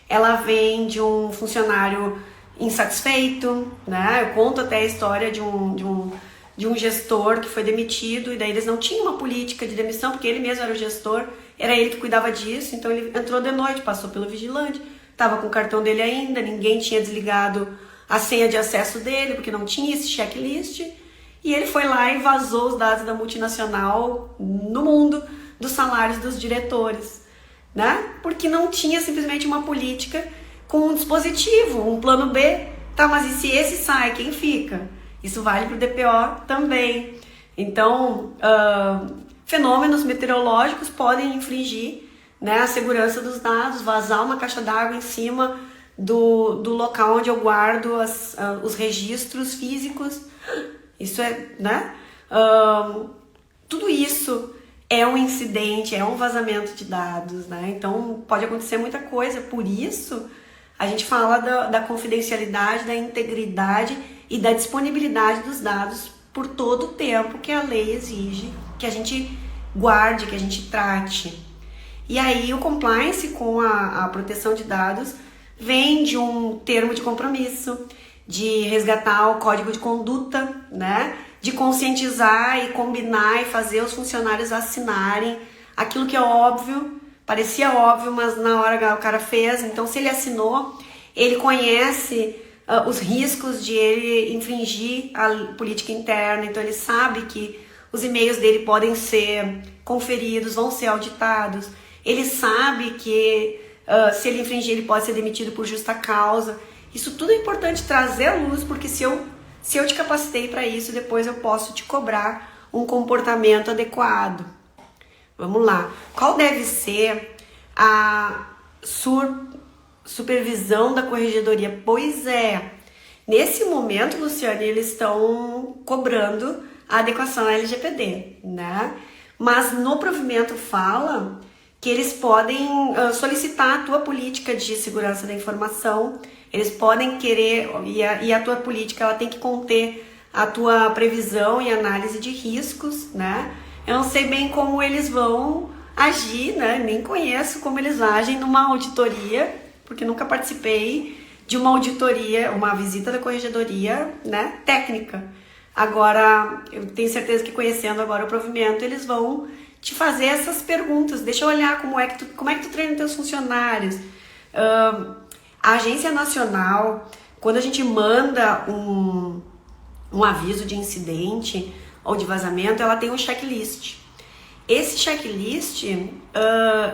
ela vem de um funcionário insatisfeito, né? Eu conto até a história de um gestor que foi demitido, e daí eles não tinham uma política de demissão, porque ele mesmo era o gestor, era ele que cuidava disso, então ele entrou de noite, passou pelo vigilante, estava com o cartão dele ainda, ninguém tinha desligado a senha de acesso dele, porque não tinha esse checklist, e ele foi lá e vazou os dados da multinacional no mundo, dos salários dos diretores, né? Porque não tinha simplesmente uma política com um dispositivo, um plano B. Tá, mas e se esse sai, quem fica? Isso vale para o DPO também. Então, fenômenos meteorológicos podem infringir, né, a segurança dos dados, vazar uma caixa d'água em cima do local onde eu guardo os registros físicos. Isso é, né? Tudo isso é um incidente, é um vazamento de dados, né? Então pode acontecer muita coisa. Por isso a gente fala da confidencialidade, da integridade e da disponibilidade dos dados por todo o tempo que a lei exige que a gente guarde, que a gente trate. E aí o compliance com a proteção de dados vem de um termo de compromisso, de resgatar o código de conduta, né? De conscientizar e combinar e fazer os funcionários assinarem aquilo que é óbvio, parecia óbvio, mas na hora o cara fez. Então, se ele assinou, ele conhece os riscos de ele infringir a política interna, então ele sabe que os e-mails dele podem ser conferidos, vão ser auditados, ele sabe que se ele infringir, ele pode ser demitido por justa causa. Isso tudo é importante trazer à luz, porque se eu te capacitei para isso, depois eu posso te cobrar um comportamento adequado. Vamos lá. Qual deve ser a supervisão da corregedoria? Pois é, nesse momento, Luciane, eles estão cobrando a adequação à LGPD, né? Mas no provimento fala que eles podem solicitar a tua política de segurança da informação. Eles podem querer, e a tua política ela tem que conter a tua previsão e análise de riscos, né? Eu não sei bem como eles vão agir, né? Nem conheço como eles agem numa auditoria, porque nunca participei de uma auditoria, uma visita da corregedoria, né? Técnica. Agora, eu tenho certeza que conhecendo agora o provimento, eles vão te fazer essas perguntas. Deixa eu olhar como é que tu treina teus funcionários. A Agência Nacional, quando a gente manda um aviso de incidente ou de vazamento, ela tem um checklist. Esse checklist,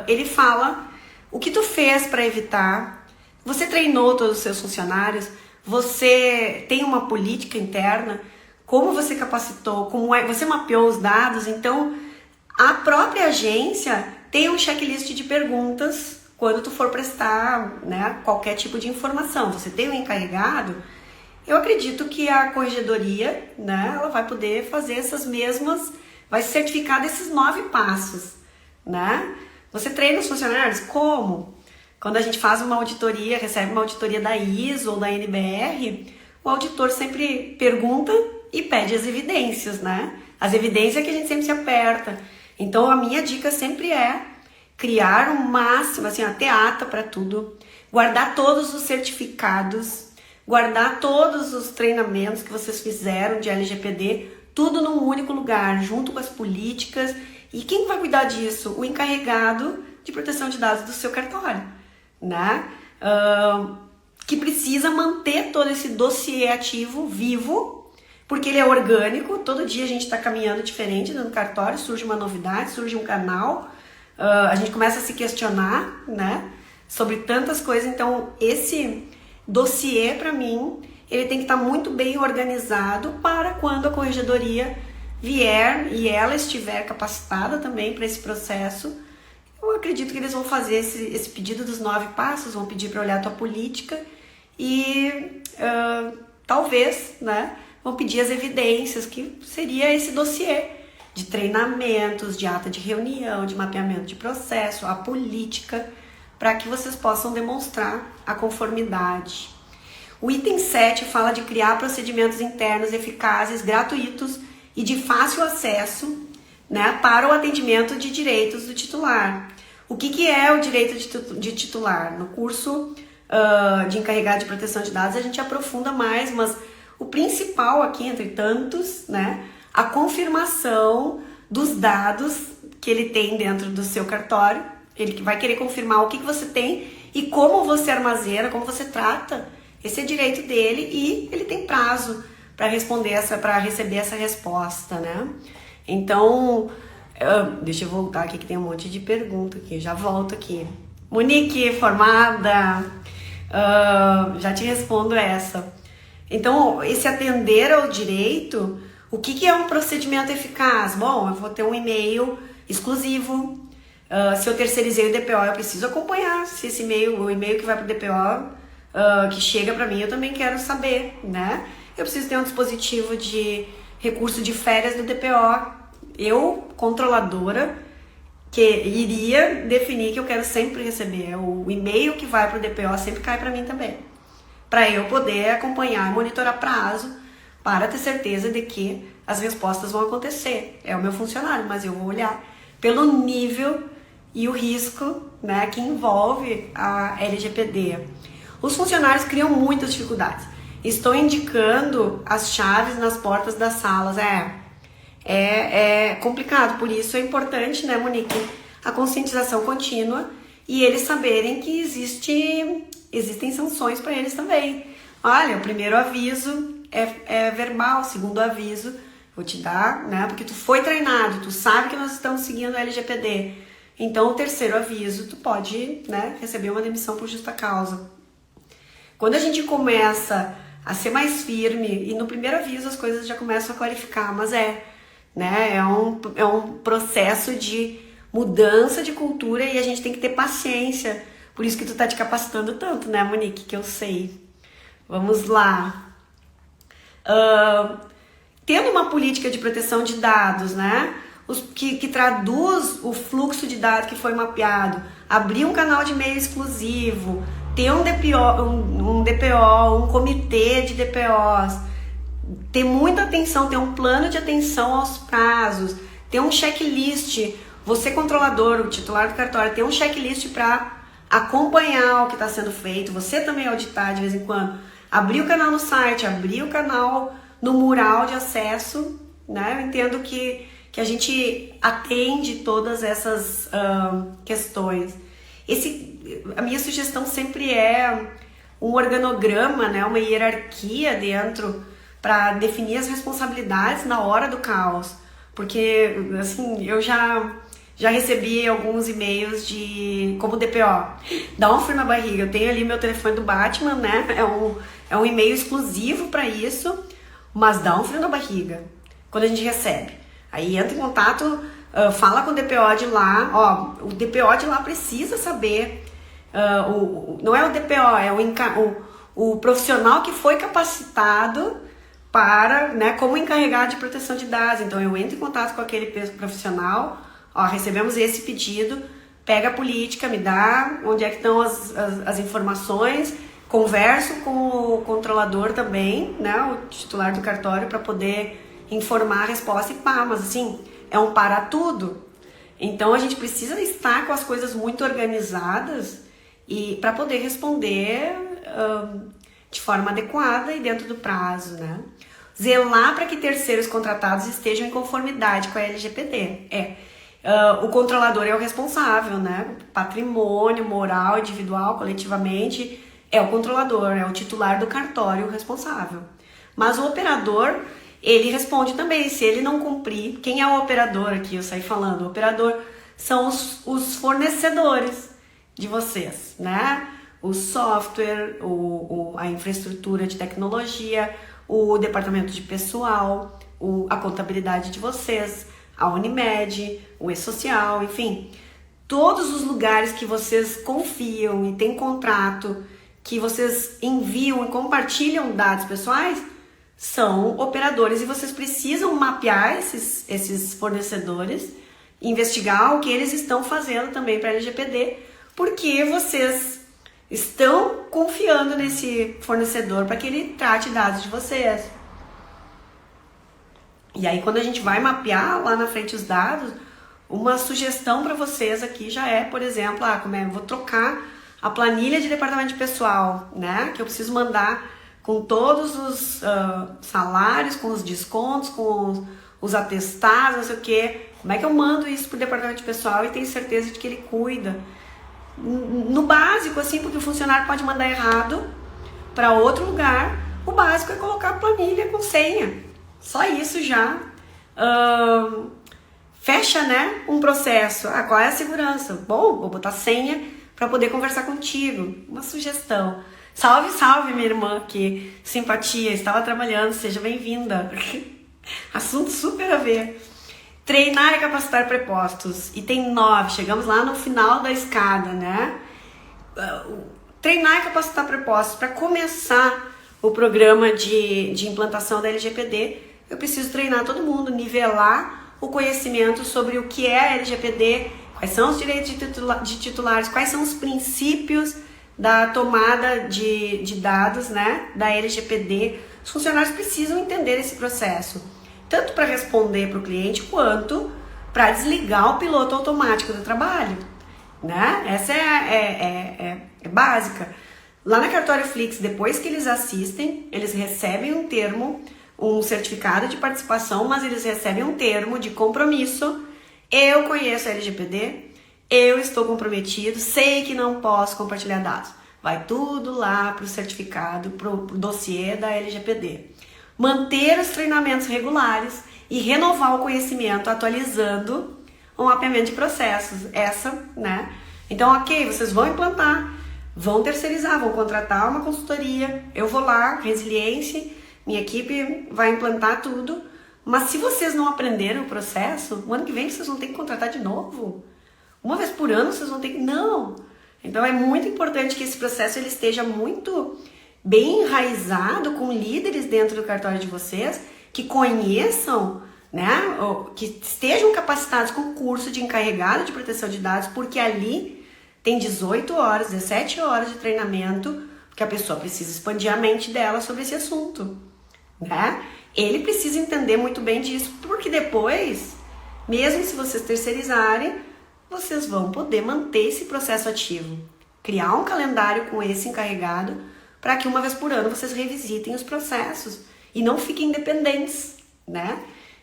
ele fala o que tu fez para evitar, você treinou todos os seus funcionários, você tem uma política interna, como você capacitou, você mapeou os dados. Então, a própria agência tem um checklist de perguntas quando tu for prestar, né, qualquer tipo de informação. Você tem um encarregado, eu acredito que a corregedoria, né, ela vai poder fazer essas mesmas, vai se certificar desses 9 passos, né? Você treina os funcionários? Como? Quando a gente faz uma auditoria, recebe uma auditoria da ISO ou da NBR, o auditor sempre pergunta e pede as evidências, né? As evidências que a gente sempre se aperta. Então a minha dica sempre é criar o máximo, assim, até ata para tudo, guardar todos os certificados, guardar todos os treinamentos que vocês fizeram de LGPD, tudo num único lugar, junto com as políticas. E quem vai cuidar disso? O encarregado de proteção de dados do seu cartório, né? Que precisa manter todo esse dossiê ativo, vivo, porque ele é orgânico, todo dia a gente está caminhando diferente no cartório, surge uma novidade, surge um canal, a gente começa a se questionar, né, sobre tantas coisas. Então esse dossiê, para mim, ele tem que estar muito bem organizado para quando a corregedoria vier e ela estiver capacitada também para esse processo. Eu acredito que eles vão fazer esse pedido dos 9 passos, vão pedir para olhar a tua política e talvez, né, vão pedir as evidências, que seria esse dossiê de treinamentos, de ata de reunião, de mapeamento de processo, a política, para que vocês possam demonstrar a conformidade. O item 7 fala de criar procedimentos internos eficazes, gratuitos e de fácil acesso, né, para o atendimento de direitos do titular. O que é o direito de titular? No curso de encarregado de proteção de dados a gente aprofunda mais, mas o principal aqui, entre tantos, né, a confirmação dos dados que ele tem dentro do seu cartório. Ele vai querer confirmar o que você tem e como você armazena, como você trata. Esse é direito dele e ele tem prazo para receber essa resposta, né? Então, deixa eu voltar aqui que tem um monte de pergunta aqui, já volto aqui. Monique, formada, já te respondo essa. Então, esse atender ao direito, o que é um procedimento eficaz? Bom, eu vou ter um e-mail exclusivo. Se eu terceirizei o DPO, eu preciso acompanhar se esse e-mail, o e-mail que vai para o DPO, que chega para mim, eu também quero saber, né? Eu preciso ter um dispositivo de recurso de férias do DPO. Eu, controladora, que iria definir que eu quero sempre receber. O e-mail que vai para o DPO sempre cai para mim também, para eu poder acompanhar e monitorar prazo, para ter certeza de que as respostas vão acontecer. É o meu funcionário, mas eu vou olhar pelo nível e o risco, né, que envolve a LGPD. Os funcionários criam muitas dificuldades. Estou indicando as chaves nas portas das salas. É complicado, por isso é importante, né, Monique, a conscientização contínua e eles saberem que existem sanções para eles também. Olha, o primeiro aviso é verbal, o segundo aviso vou te dar, né, porque tu foi treinado, tu sabe que nós estamos seguindo a LGPD. Então, o terceiro aviso, tu pode, né, receber uma demissão por justa causa. Quando a gente começa a ser mais firme, e no primeiro aviso as coisas já começam a clarificar, mas né, é um processo de mudança de cultura e a gente tem que ter paciência. Por isso que tu tá te capacitando tanto, né, Monique, que eu sei. Vamos lá. Tendo uma política de proteção de dados, né, que traduz o fluxo de dados que foi mapeado, abrir um canal de e-mail exclusivo, ter um DPO, um comitê de DPOs, ter muita atenção, ter um plano de atenção aos prazos, ter um checklist, você controlador, o titular do cartório, ter um checklist para acompanhar o que está sendo feito, você também auditar de vez em quando, abrir o canal no site, abrir o canal no mural de acesso, né? Eu entendo que a gente atende todas essas questões. A minha sugestão sempre é um organograma, né? Uma hierarquia dentro para definir as responsabilidades na hora do caos. Porque, assim, eu já recebi alguns e-mails como DPO. Dá um frio na barriga. Eu tenho ali meu telefone do Batman, né? É um e-mail exclusivo para isso, mas dá um frio na barriga quando a gente recebe. Aí entra em contato, fala com o DPO de lá. Ó, o DPO de lá precisa saber. Não é o DPO, é o profissional que foi capacitado para, né, como encarregado de proteção de dados. Então eu entro em contato com aquele profissional. Ó, recebemos esse pedido, pega a política, me dá onde é que estão as informações, converso com o controlador também, né, o titular do cartório, para poder informar a resposta mas assim, é um para tudo. Então a gente precisa estar com as coisas muito organizadas e para poder responder de forma adequada e dentro do prazo, né? Zelar para que terceiros contratados estejam em conformidade com a LGPD. O controlador é o responsável, né? Patrimônio, moral, individual, coletivamente, é o controlador, é o titular do cartório o responsável. Mas o operador, ele responde também. Se ele não cumprir, quem é o operador aqui? Eu saí falando. O operador são os fornecedores de vocês, né? O software, a infraestrutura de tecnologia, o departamento de pessoal, a contabilidade de vocês, a Unimed, o E-Social, enfim. Todos os lugares que vocês confiam e têm contrato, que vocês enviam e compartilham dados pessoais, são operadores e vocês precisam mapear esses fornecedores, investigar o que eles estão fazendo também para a LGPD, porque vocês estão confiando nesse fornecedor para que ele trate dados de vocês. E aí quando a gente vai mapear lá na frente os dados, uma sugestão para vocês aqui já é, por exemplo, vou trocar a planilha de departamento de pessoal, né? Que eu preciso mandar com todos os salários, com os descontos, com os atestados, não sei o quê. Como é que eu mando isso pro departamento de pessoal e tenho certeza de que ele cuida? No básico, assim, porque o funcionário pode mandar errado para outro lugar. O básico é colocar a planilha com senha. Só isso já fecha, né, um processo. Qual é a segurança? Bom, vou botar senha para poder conversar contigo. Uma sugestão. Salve, salve, minha irmã, que simpatia, estava trabalhando, seja bem-vinda. Assunto super a ver. Treinar e capacitar prepostos. Item 9, chegamos lá no final da escada, né? Treinar e capacitar prepostos. Para começar o programa de implantação da LGPD, eu preciso treinar todo mundo, nivelar o conhecimento sobre o que é a LGPD, quais são os direitos de titulares, quais são os princípios da tomada de dados, né, da LGPD. Os funcionários precisam entender esse processo, tanto para responder para o cliente, quanto para desligar o piloto automático do trabalho, né? Essa é básica. Lá na Cartório Flix, depois que eles assistem, eles recebem um termo, um certificado de participação, mas eles recebem um termo de compromisso. Eu conheço a LGPD, eu estou comprometido, sei que não posso compartilhar dados. Vai tudo lá para o certificado, para o dossiê da LGPD. Manter os treinamentos regulares e renovar o conhecimento, atualizando o mapeamento de processos. Né? Então, ok, vocês vão implantar, vão terceirizar, vão contratar uma consultoria, eu vou lá, resiliência, minha equipe vai implantar tudo, mas se vocês não aprenderam o processo, o ano que vem vocês vão ter que contratar de novo. Uma vez por ano vocês vão ter que... Não! Então é muito importante que esse processo ele esteja muito bem enraizado com líderes dentro do cartório de vocês, que conheçam, né, que estejam capacitados com curso de encarregado de proteção de dados, porque ali tem 18 horas, 17 horas de treinamento, que a pessoa precisa expandir a mente dela sobre esse assunto, né? Ele precisa entender muito bem disso, porque depois, mesmo se vocês terceirizarem, vocês vão poder manter esse processo ativo. Criar um calendário com esse encarregado para que uma vez por ano vocês revisitem os processos e não fiquem dependentes, né,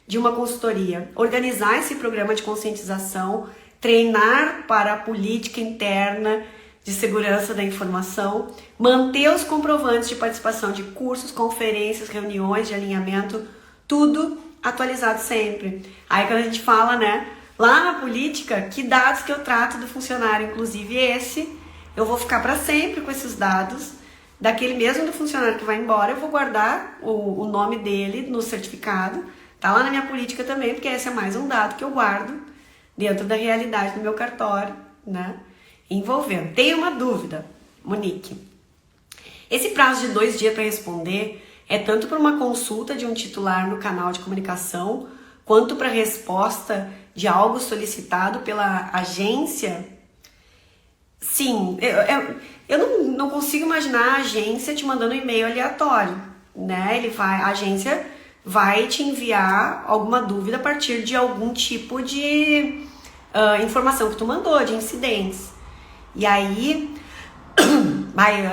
de uma consultoria. Organizar esse programa de conscientização, treinar para a política interna de segurança da informação, manter os comprovantes de participação de cursos, conferências, reuniões de alinhamento, tudo atualizado sempre. Aí quando a gente fala, né, lá na política, que dados que eu trato do funcionário, inclusive esse, eu vou ficar para sempre com esses dados, daquele mesmo do funcionário que vai embora, eu vou guardar o nome dele no certificado, tá lá na minha política também, porque esse é mais um dado que eu guardo dentro da realidade do meu cartório, né, envolvendo. Tem uma dúvida, Monique. Esse prazo de 2 dias para responder é tanto para uma consulta de um titular no canal de comunicação, quanto para resposta de algo solicitado pela agência? Sim, eu não consigo imaginar a agência te mandando um e-mail aleatório, né? A agência vai te enviar alguma dúvida a partir de algum tipo de informação que tu mandou, de incidentes. E aí,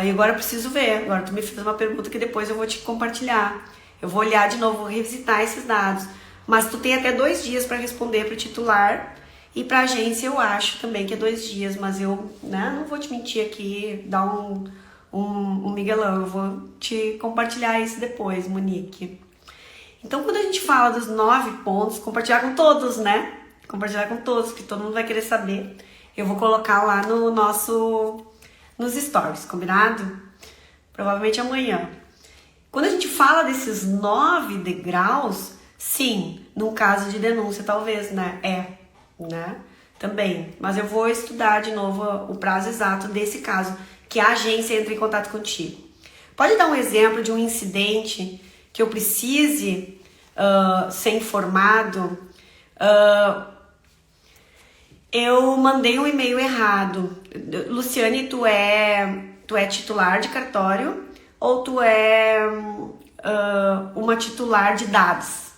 agora eu preciso ver. Agora tu me fez uma pergunta que depois eu vou te compartilhar. Eu vou olhar de novo, vou revisitar esses dados. Mas tu tem até 2 dias para responder para o titular. E para a agência eu acho também que é 2 dias. Mas eu, né, não vou te mentir aqui, dar um miguelão. Eu vou te compartilhar isso depois, Monique. Então, quando a gente fala dos 9 pontos, compartilhar com todos, né? Compartilhar com todos, que todo mundo vai querer saber. Eu vou colocar lá nos stories, combinado? Provavelmente amanhã. Quando a gente fala desses 9 degraus, sim, num caso de denúncia talvez, né? Né? Também. Mas eu vou estudar de novo o prazo exato desse caso, que a agência entra em contato contigo. Pode dar um exemplo de um incidente que eu precise ser informado? Eu mandei um e-mail errado. Luciane, tu é titular de cartório ou tu é uma titular de dados?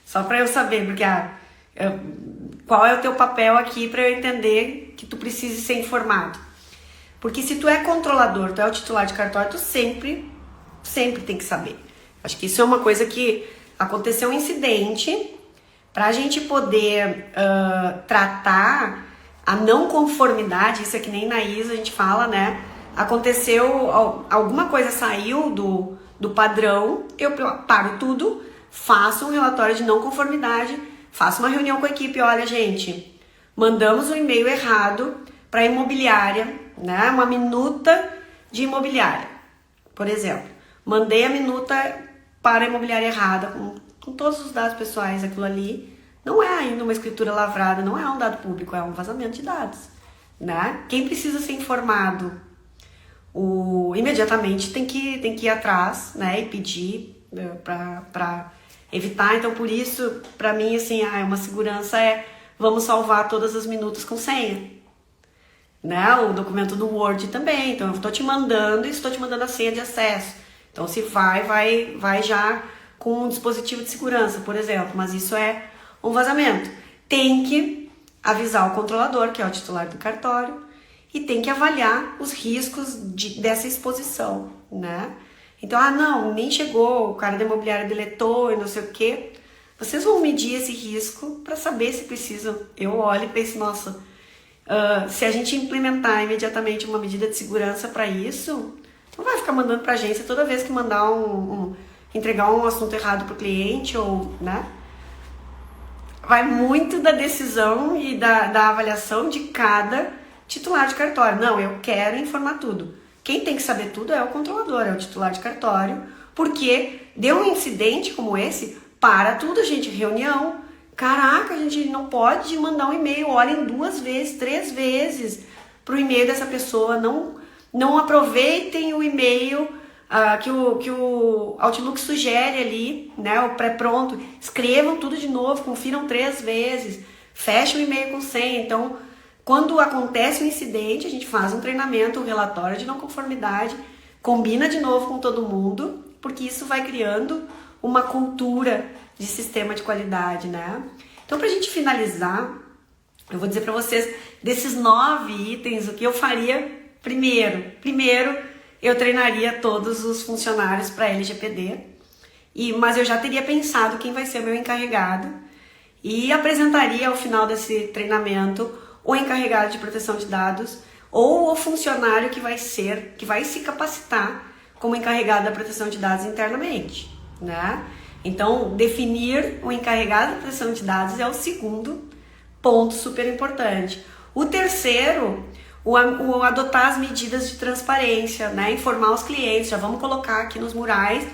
Só para eu saber, porque qual é o teu papel aqui para eu entender que tu precisa ser informado. Porque se tu é controlador, tu é o titular de cartório, tu sempre tem que saber. Acho que isso é uma coisa que aconteceu um incidente, para a gente poder tratar a não conformidade, isso é que nem na ISO a gente fala, né? Aconteceu, alguma coisa saiu do padrão, eu paro tudo, faço um relatório de não conformidade, faço uma reunião com a equipe, olha gente, mandamos um e-mail errado para a imobiliária, né? Uma minuta de imobiliária, por exemplo. Mandei a minuta para a imobiliária errada, com todos os dados pessoais, aquilo ali não é ainda uma escritura lavrada, não é um dado público, é um vazamento de dados, né? Quem precisa ser informado imediatamente tem que ir atrás, né? E pedir para evitar. Então, por isso, para mim, assim, uma segurança vamos salvar todas as minutas com senha, né? O documento do Word também. Então, eu estou te mandando e estou te mandando a senha de acesso. Então, se vai já com um dispositivo de segurança, por exemplo, mas isso é um vazamento. Tem que avisar o controlador, que é o titular do cartório, e tem que avaliar os riscos dessa exposição, né? Então, não, nem chegou, o cara da imobiliária deletou e não sei o quê. Vocês vão medir esse risco para saber se precisam. Eu olho e penso, nossa, se a gente implementar imediatamente uma medida de segurança para isso, não vai ficar mandando para a agência toda vez que mandar entregar um assunto errado para o cliente, ou, né? Vai muito da decisão e da avaliação de cada titular de cartório. Não, eu quero informar tudo. Quem tem que saber tudo é o controlador, é o titular de cartório, porque deu um incidente como esse, para tudo, gente, reunião. Caraca, a gente não pode mandar um e-mail, olhem 2 vezes, 3 vezes para o e-mail dessa pessoa, não aproveitem o e-mail que o Outlook sugere ali, né, o pré-pronto, escrevam tudo de novo, confiram 3 vezes, fechem o e-mail com senha. Então, quando acontece um incidente, a gente faz um treinamento, um relatório de não conformidade, combina de novo com todo mundo, porque isso vai criando uma cultura de sistema de qualidade, né? Então, pra gente finalizar, eu vou dizer para vocês, desses 9 itens, o que eu faria primeiro. Primeiro, eu treinaria todos os funcionários para LGPD, mas eu já teria pensado quem vai ser meu encarregado e apresentaria ao final desse treinamento o encarregado de proteção de dados ou o funcionário que vai se capacitar como encarregado da proteção de dados internamente, né? Então, definir o encarregado da proteção de dados é o segundo ponto super importante. O terceiro, o adotar as medidas de transparência, né? Informar os clientes, já vamos colocar aqui nos murais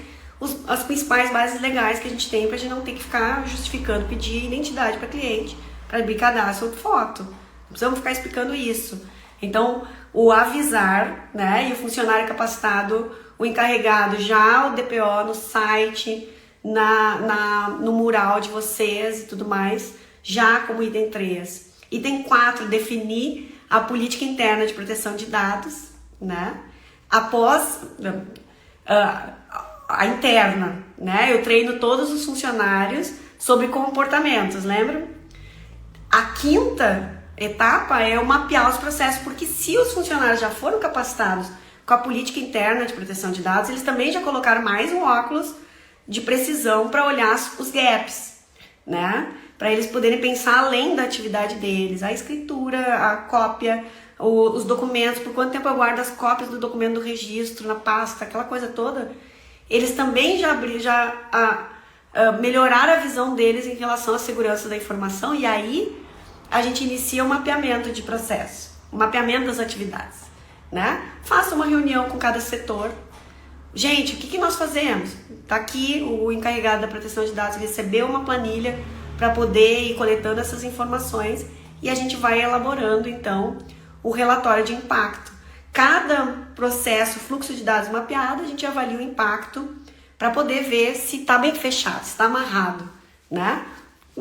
as principais bases legais que a gente tem para a gente não ter que ficar justificando, pedir identidade para cliente, para abrir cadastro ou foto. Não precisamos ficar explicando isso. Então, o avisar, né? E o funcionário capacitado, o encarregado, já o DPO no site, no mural de vocês e tudo mais, já como item 3. Item 4, definir a política interna de proteção de dados, né? Após a interna, né? Eu treino todos os funcionários sobre comportamentos, lembram? A quinta etapa é o mapear os processos, porque se os funcionários já foram capacitados com a política interna de proteção de dados, eles também já colocaram mais um óculos de precisão para olhar os gaps, né? Para eles poderem pensar além da atividade deles, a escritura, a cópia, os documentos, por quanto tempo eu guardo as cópias do documento do registro na pasta, aquela coisa toda. Eles também já melhorar a visão deles em relação à segurança da informação, e aí a gente inicia o mapeamento de processo, o mapeamento das atividades, né? Faça uma reunião com cada setor. Gente, o que nós fazemos? Tá aqui o encarregado da proteção de dados recebeu uma planilha para poder ir coletando essas informações e a gente vai elaborando, então, o relatório de impacto. Cada processo, fluxo de dados mapeado, a gente avalia o impacto para poder ver se está bem fechado, se está amarrado, né?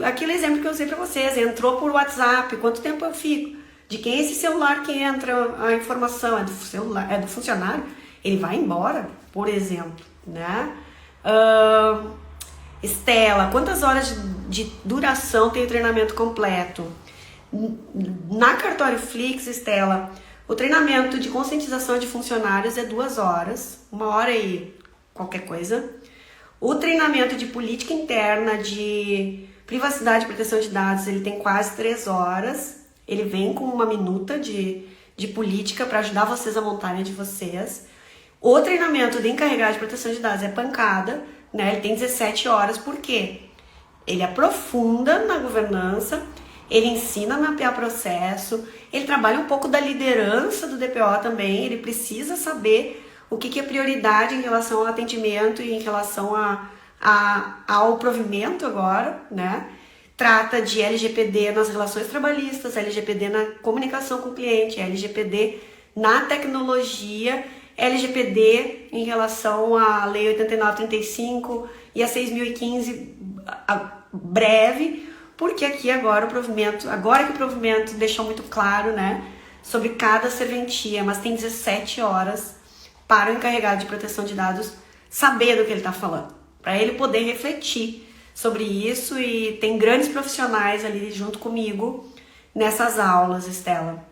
Aquele exemplo que eu usei para vocês, entrou por WhatsApp, quanto tempo eu fico? De quem é esse celular que entra a informação? É do funcionário? Ele vai embora, por exemplo, né? Estela, quantas horas de duração tem o treinamento completo? Na Cartório Flix, Estela, o treinamento de conscientização de funcionários é 2 horas, 1 hora e qualquer coisa. O treinamento de política interna, de privacidade e proteção de dados, ele tem quase 3 horas. Ele vem com uma minuta de política para ajudar vocês a montarem a de vocês. O treinamento de encarregado de proteção de dados é pancada, né? Ele tem 17 horas, por quê? Ele aprofunda na governança, ele ensina a mapear processo, ele trabalha um pouco da liderança do DPO também, ele precisa saber o que é prioridade em relação ao atendimento e em relação ao provimento agora, né? Trata de LGPD nas relações trabalhistas, LGPD na comunicação com o cliente, LGPD na tecnologia, LGPD em relação à Lei 8935 e a 6.015 breve, porque aqui agora que o provimento deixou muito claro, né, sobre cada serventia, mas tem 17 horas para o encarregado de proteção de dados saber do que ele está falando, para ele poder refletir sobre isso, e tem grandes profissionais ali junto comigo nessas aulas, Estela.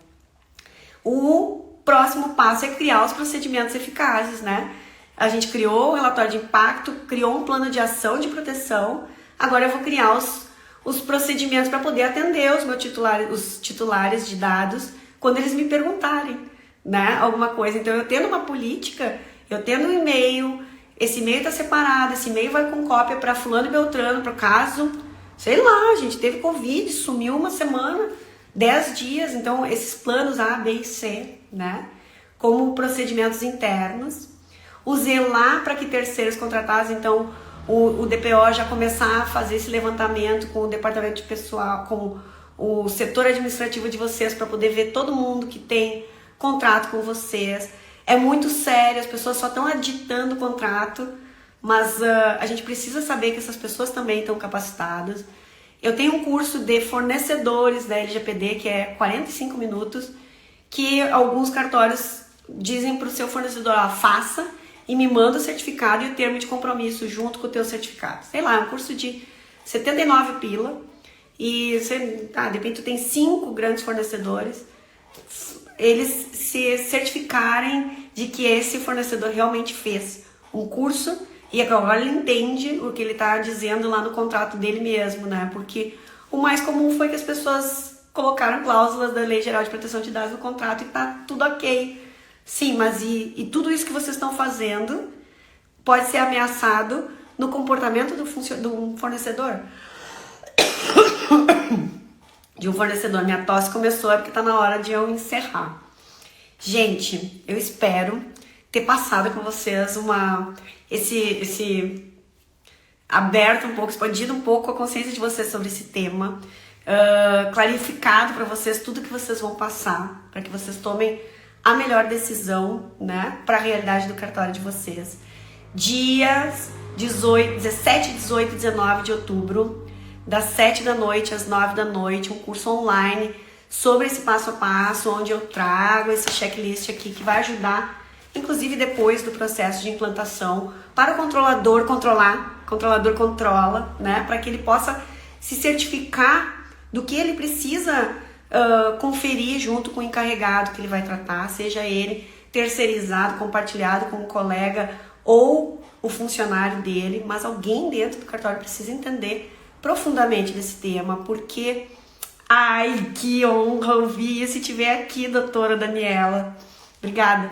O próximo passo é criar os procedimentos eficazes, né? A gente criou o relatório de impacto, criou um plano de ação de proteção, agora eu vou criar os procedimentos para poder atender os titulares de dados quando eles me perguntarem, né, alguma coisa. Então, eu tendo uma política, eu tendo um e-mail, esse e-mail está separado, esse e-mail vai com cópia para fulano e beltrano, para caso, sei lá, a gente teve Covid, sumiu uma semana, 10 dias, então esses planos A, B e C, né, como procedimentos internos. O zelar para que terceiros contratados, então o DPO já começar a fazer esse levantamento com o departamento de pessoal, com o setor administrativo de vocês, para poder ver todo mundo que tem contrato com vocês. É muito sério, as pessoas só estão aditando o contrato, mas a gente precisa saber que essas pessoas também estão capacitadas. Eu tenho um curso de fornecedores da LGPD, que é 45 minutos, que alguns cartórios dizem para o seu fornecedor, faça e me manda o certificado e o termo de compromisso junto com o teu certificado. Sei lá, é um curso de 79 pila, e você, de repente tu tem 5 grandes fornecedores, eles se certificarem de que esse fornecedor realmente fez um curso e agora ele entende o que ele está dizendo lá no contrato dele mesmo, né? Porque o mais comum foi que as pessoas colocaram cláusulas da Lei Geral de Proteção de Dados no contrato e tá tudo ok. Sim, mas e tudo isso que vocês estão fazendo pode ser ameaçado no comportamento do fornecedor? De um fornecedor. Minha tosse começou, é porque tá na hora de eu encerrar. Gente, eu espero ter passado com vocês esse aberto um pouco, expandido um pouco a consciência de vocês sobre esse tema, clarificado para vocês tudo que vocês vão passar, para que vocês tomem a melhor decisão, né, para a realidade do cartório de vocês. Dias 17, 18 e 19 de outubro, das 7 da noite às 9 da noite, um curso online sobre esse passo a passo, onde eu trago esse checklist aqui que vai ajudar, inclusive depois do processo de implantação, para o controlador controlar, o controlador controla, né, para que ele possa se certificar do que ele precisa conferir junto com o encarregado que ele vai tratar, seja ele terceirizado, compartilhado com um colega ou o funcionário dele, mas alguém dentro do cartório precisa entender profundamente desse tema, porque, ai, que honra ouvir se tiver aqui, doutora Daniela, obrigada.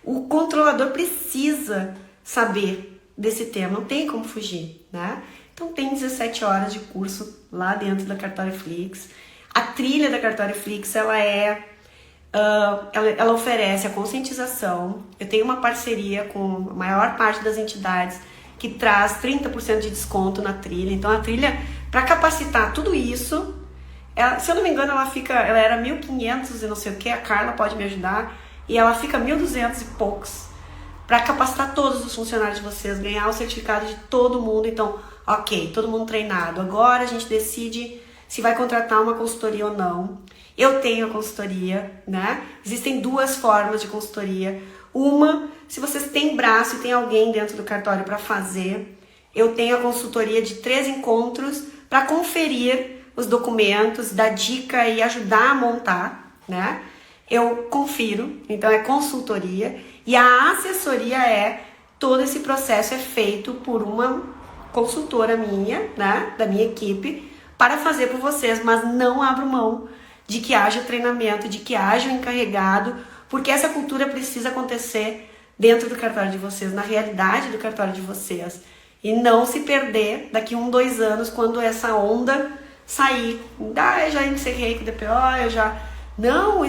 O controlador precisa saber desse tema, não tem como fugir, né? Então, Então tem 17 horas de curso lá dentro da Cartoryflix. A trilha da Cartoryflix, ela oferece a conscientização. Eu tenho uma parceria com a maior parte das entidades que traz 30% de desconto na trilha. Então a trilha, para capacitar tudo isso, se eu não me engano, ela era 1.500 e não sei o que, a Carla pode me ajudar, e ela fica 1.200 e poucos, para capacitar todos os funcionários de vocês, ganhar o certificado de todo mundo. Então, ok, todo mundo treinado. Agora a gente decide se vai contratar uma consultoria ou não. Eu tenho a consultoria, né? Existem duas formas de consultoria. Uma, se vocês têm braço e tem alguém dentro do cartório para fazer, eu tenho a consultoria de 3 encontros para conferir os documentos, dar dica e ajudar a montar, né? Eu confiro, então é consultoria. E a assessoria todo esse processo é feito por uma consultora minha, né? Da minha equipe, para fazer por vocês, mas não abro mão de que haja treinamento, de que haja um encarregado, porque essa cultura precisa acontecer dentro do cartório de vocês, na realidade do cartório de vocês, e não se perder daqui 1, 2 anos, quando essa onda sair. Eu já encerrei com o DPO, Não,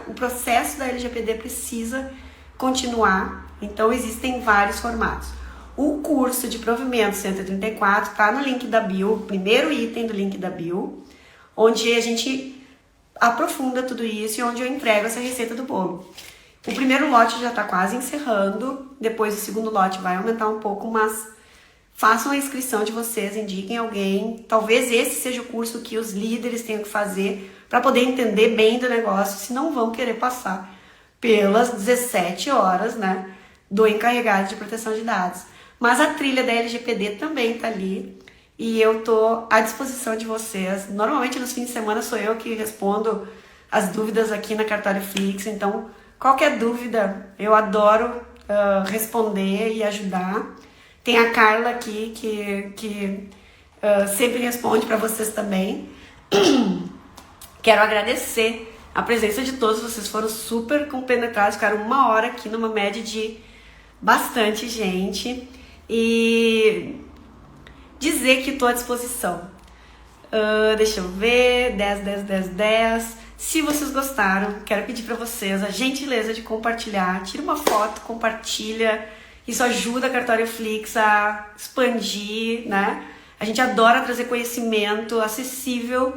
o processo da LGPD precisa continuar, então existem vários formatos. O curso de provimento 134 está no link da bio, o primeiro item do link da bio, onde a gente aprofunda tudo isso e onde eu entrego essa receita do bolo. O primeiro lote já está quase encerrando, depois o segundo lote vai aumentar um pouco, mas façam a inscrição de vocês, indiquem alguém. Talvez esse seja o curso que os líderes tenham que fazer para poder entender bem do negócio, se não vão querer passar pelas 17 horas, né, do encarregado de proteção de dados. Mas a trilha da LGPD também está ali. E eu tô à disposição de vocês. Normalmente nos fins de semana sou eu que respondo as dúvidas aqui na Cartoryflix. Então, qualquer dúvida, eu adoro responder e ajudar. Tem a Carla aqui que sempre responde para vocês também. Quero agradecer a presença de todos. Vocês foram super compenetrados, ficaram 1 hora aqui numa média de bastante gente. E dizer que estou à disposição. Deixa eu ver, 10. Se vocês gostaram, quero pedir para vocês a gentileza de compartilhar. Tira uma foto, compartilha. Isso ajuda a Cartoryflix a expandir, né? A gente adora trazer conhecimento acessível,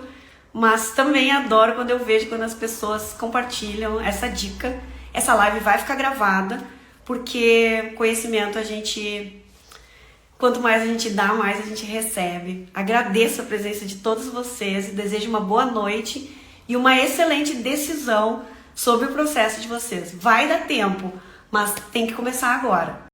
mas também adoro quando eu vejo quando as pessoas compartilham essa dica. Essa live vai ficar gravada, porque conhecimento quanto mais a gente dá, mais a gente recebe. Agradeço a presença de todos vocês e desejo uma boa noite e uma excelente decisão sobre o processo de vocês. Vai dar tempo, mas tem que começar agora.